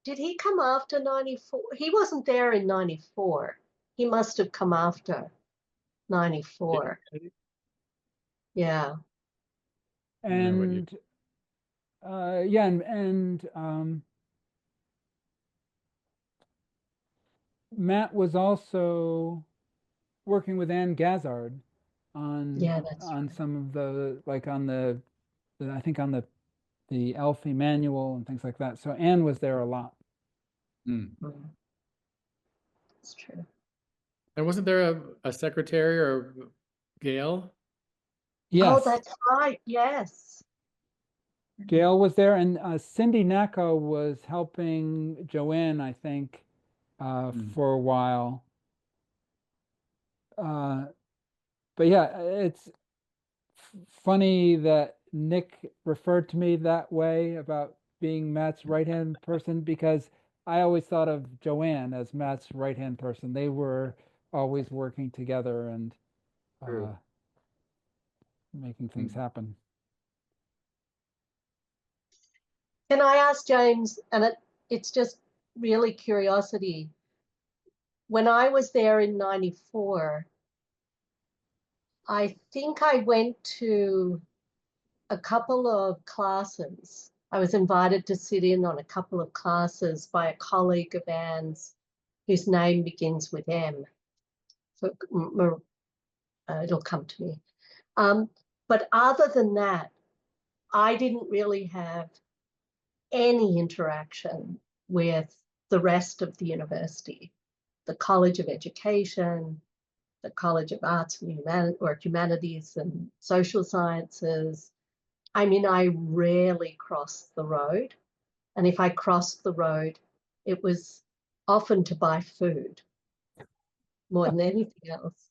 did he come after 94? He wasn't there in 94. He must have come after 94. Yeah. And yeah, Matt was also working with Anne Gazzard on right. some of the, like on the I think on the Elfie manual and things like that. So Anne was there a lot. That's true. And wasn't there a secretary or Gail? Yes. Oh, that's right. Yes. Gail was there, and Cindy Nacco was helping Joanne, I think, for a while. But yeah, it's funny that Nick referred to me that way about being Matt's right-hand person, because I always thought of Joanne as Matt's right-hand person. They were always working together and making things happen. Can I ask James, and it's just really curiosity. When I was there in 94, I think I went to a couple of classes. I was invited to sit in on a couple of classes by a colleague of Anne's whose name begins with M. So it'll come to me. But other than that, I didn't really have any interaction with the rest of the university, the College of Education, the College of Arts and Humanities and Social Sciences. I mean, I rarely crossed the road. And if I crossed the road, it was often to buy food more than anything else.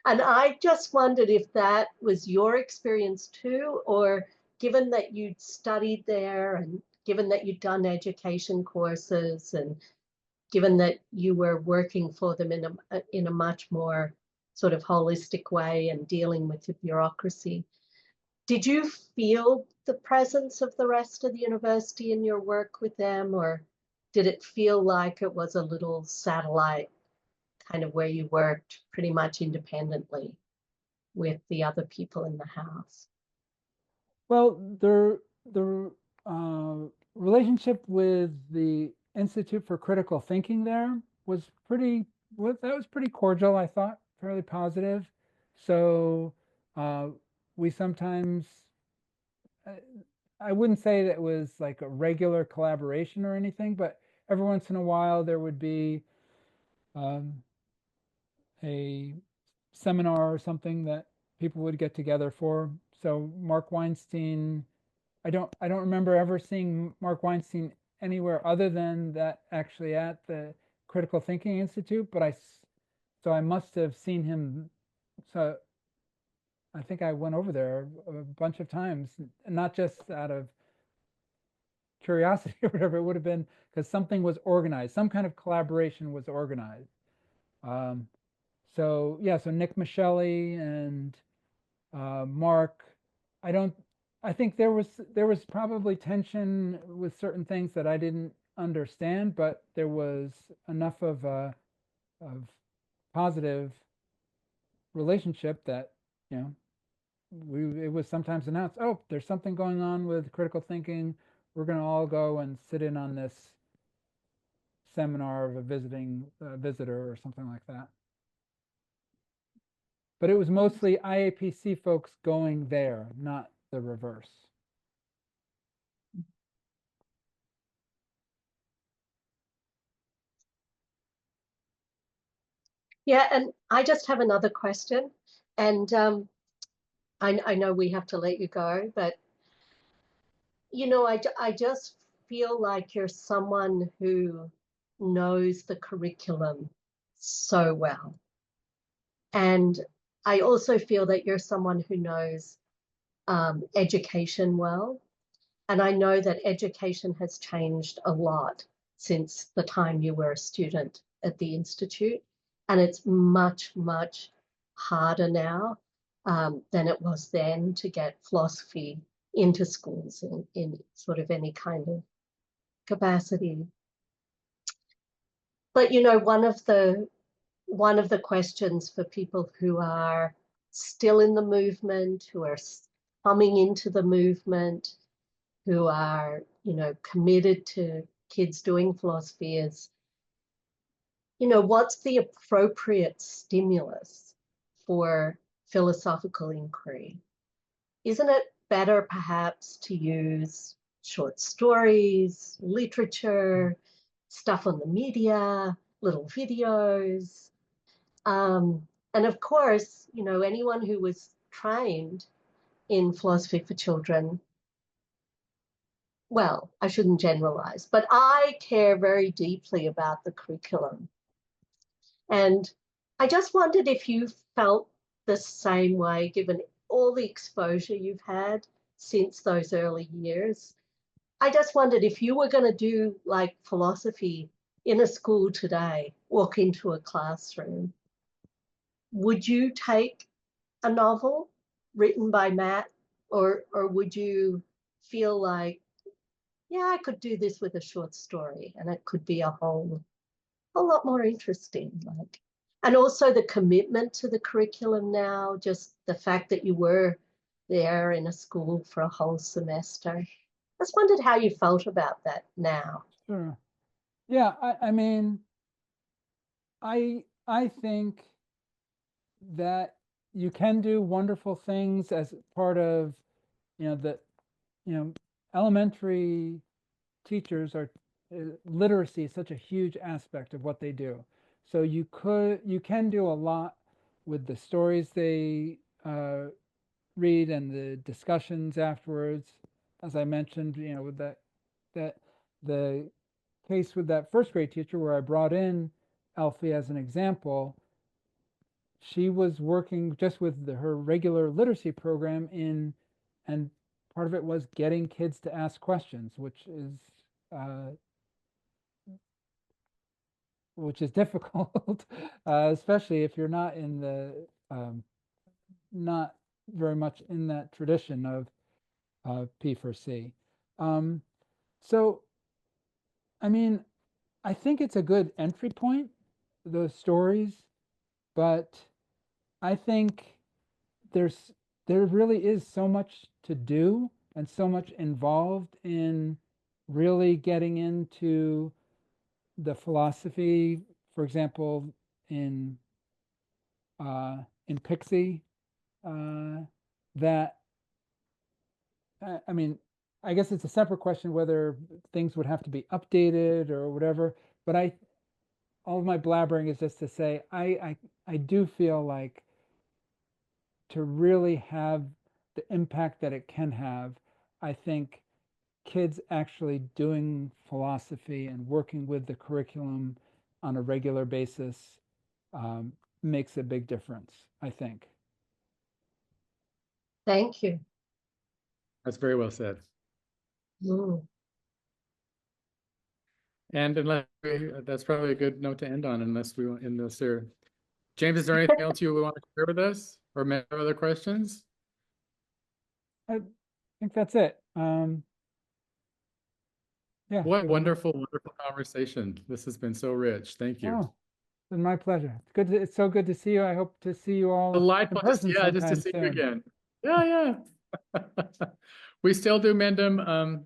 And I just wondered if that was your experience too, or given that you'd studied there and given that you'd done education courses and given that you were working for them in a much more sort of holistic way and dealing with the bureaucracy, did you feel the presence of the rest of the university in your work with them, or did it feel like it was a little satellite kind of where you worked pretty much independently with the other people in the house? Well, the relationship with the Institute for Critical Thinking there was pretty cordial, I thought, fairly positive. So we sometimes, I wouldn't say that it was like a regular collaboration or anything, but every once in a while there would be a seminar or something that people would get together for. So Mark Weinstein, I don't remember ever seeing Mark Weinstein anywhere other than that, actually at the Critical Thinking Institute, but so I must have seen him. So I think I went over there a bunch of times, not just out of curiosity or whatever. It would have been because something was organized, some kind of collaboration was organized. So yeah, so Nick Michelli and Mark, I think there was probably tension with certain things that I didn't understand, but there was enough of positive relationship that, you know, it was sometimes announced, oh, there's something going on with critical thinking. We're going to all go and sit in on this seminar of a visitor or something like that. But it was mostly IAPC folks going there, not the reverse. Yeah, and I just have another question. And I know we have to let you go, but you know, I just feel like you're someone who knows the curriculum so well. And I also feel that you're someone who knows education well. And I know that education has changed a lot since the time you were a student at the Institute. And it's much, much harder now than it was then to get philosophy into schools in sort of any kind of capacity. But you know, one of the questions for people who are still in the movement, who are coming into the movement, who are, you know, committed to kids doing philosophy is, you know, what's the appropriate stimulus for philosophical inquiry? Isn't it better perhaps to use short stories, literature, stuff on the media, little videos? And of course, you know, anyone who was trained in philosophy for children, well, I shouldn't generalize, but I care very deeply about the curriculum. And I just wondered if you felt the same way, given all the exposure you've had since those early years. I just wondered if you were going to do like philosophy in a school today, walk into a classroom, would you take a novel written by Matt, or would you feel like yeah, I could do this with a short story, and it could be a whole lot more interesting. Like, and also the commitment to the curriculum now, just the fact that you were there in a school for a whole semester. I just wondered how you felt about that now. Sure. Yeah, I mean, I think that you can do wonderful things as part of, the, elementary teachers are, literacy is such a huge aspect of what they do. So you can do a lot with the stories they read and the discussions afterwards. As I mentioned, with that the case with that first grade teacher where I brought in Alfie as an example, she was working just with her regular literacy program and part of it was getting kids to ask questions, uh, which is difficult, especially if you're not in the not very much in that tradition of P4C. So, I mean, I think it's a good entry point, those stories, but I think there really is so much to do and so much involved in really getting into the philosophy, for example, in Pixie, that I mean, I guess it's a separate question whether things would have to be updated or whatever. But all of my blabbering is just to say I do feel like to really have the impact that it can have, I think kids actually doing philosophy and working with the curriculum on a regular basis makes a big difference, I think. Thank you. That's very well said. Mm. And that's probably a good note to end on, unless there, James, is there anything else you want to share with us, or many other questions? I think that's it. Yeah. What wonderful, wonderful conversation. This has been so rich. Thank you. Oh, it's been my pleasure. It's good. It's so good to see you. I hope to see you all Delightful, in person just to sometime see you soon. again. Yeah. We still do Mendham.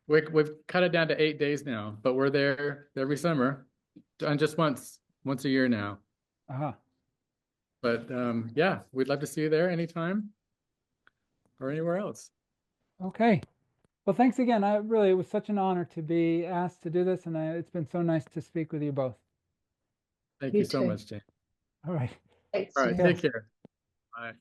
We've cut it down to 8 days now, but we're there every summer, and just once a year now. Uh-huh. But yeah, we'd love to see you there anytime or anywhere else. Okay. Well, thanks again. It was such an honor to be asked to do this, and it's been so nice to speak with you both. Thank You you so too. much, James. All right. Thanks. All right, Take take care. Bye.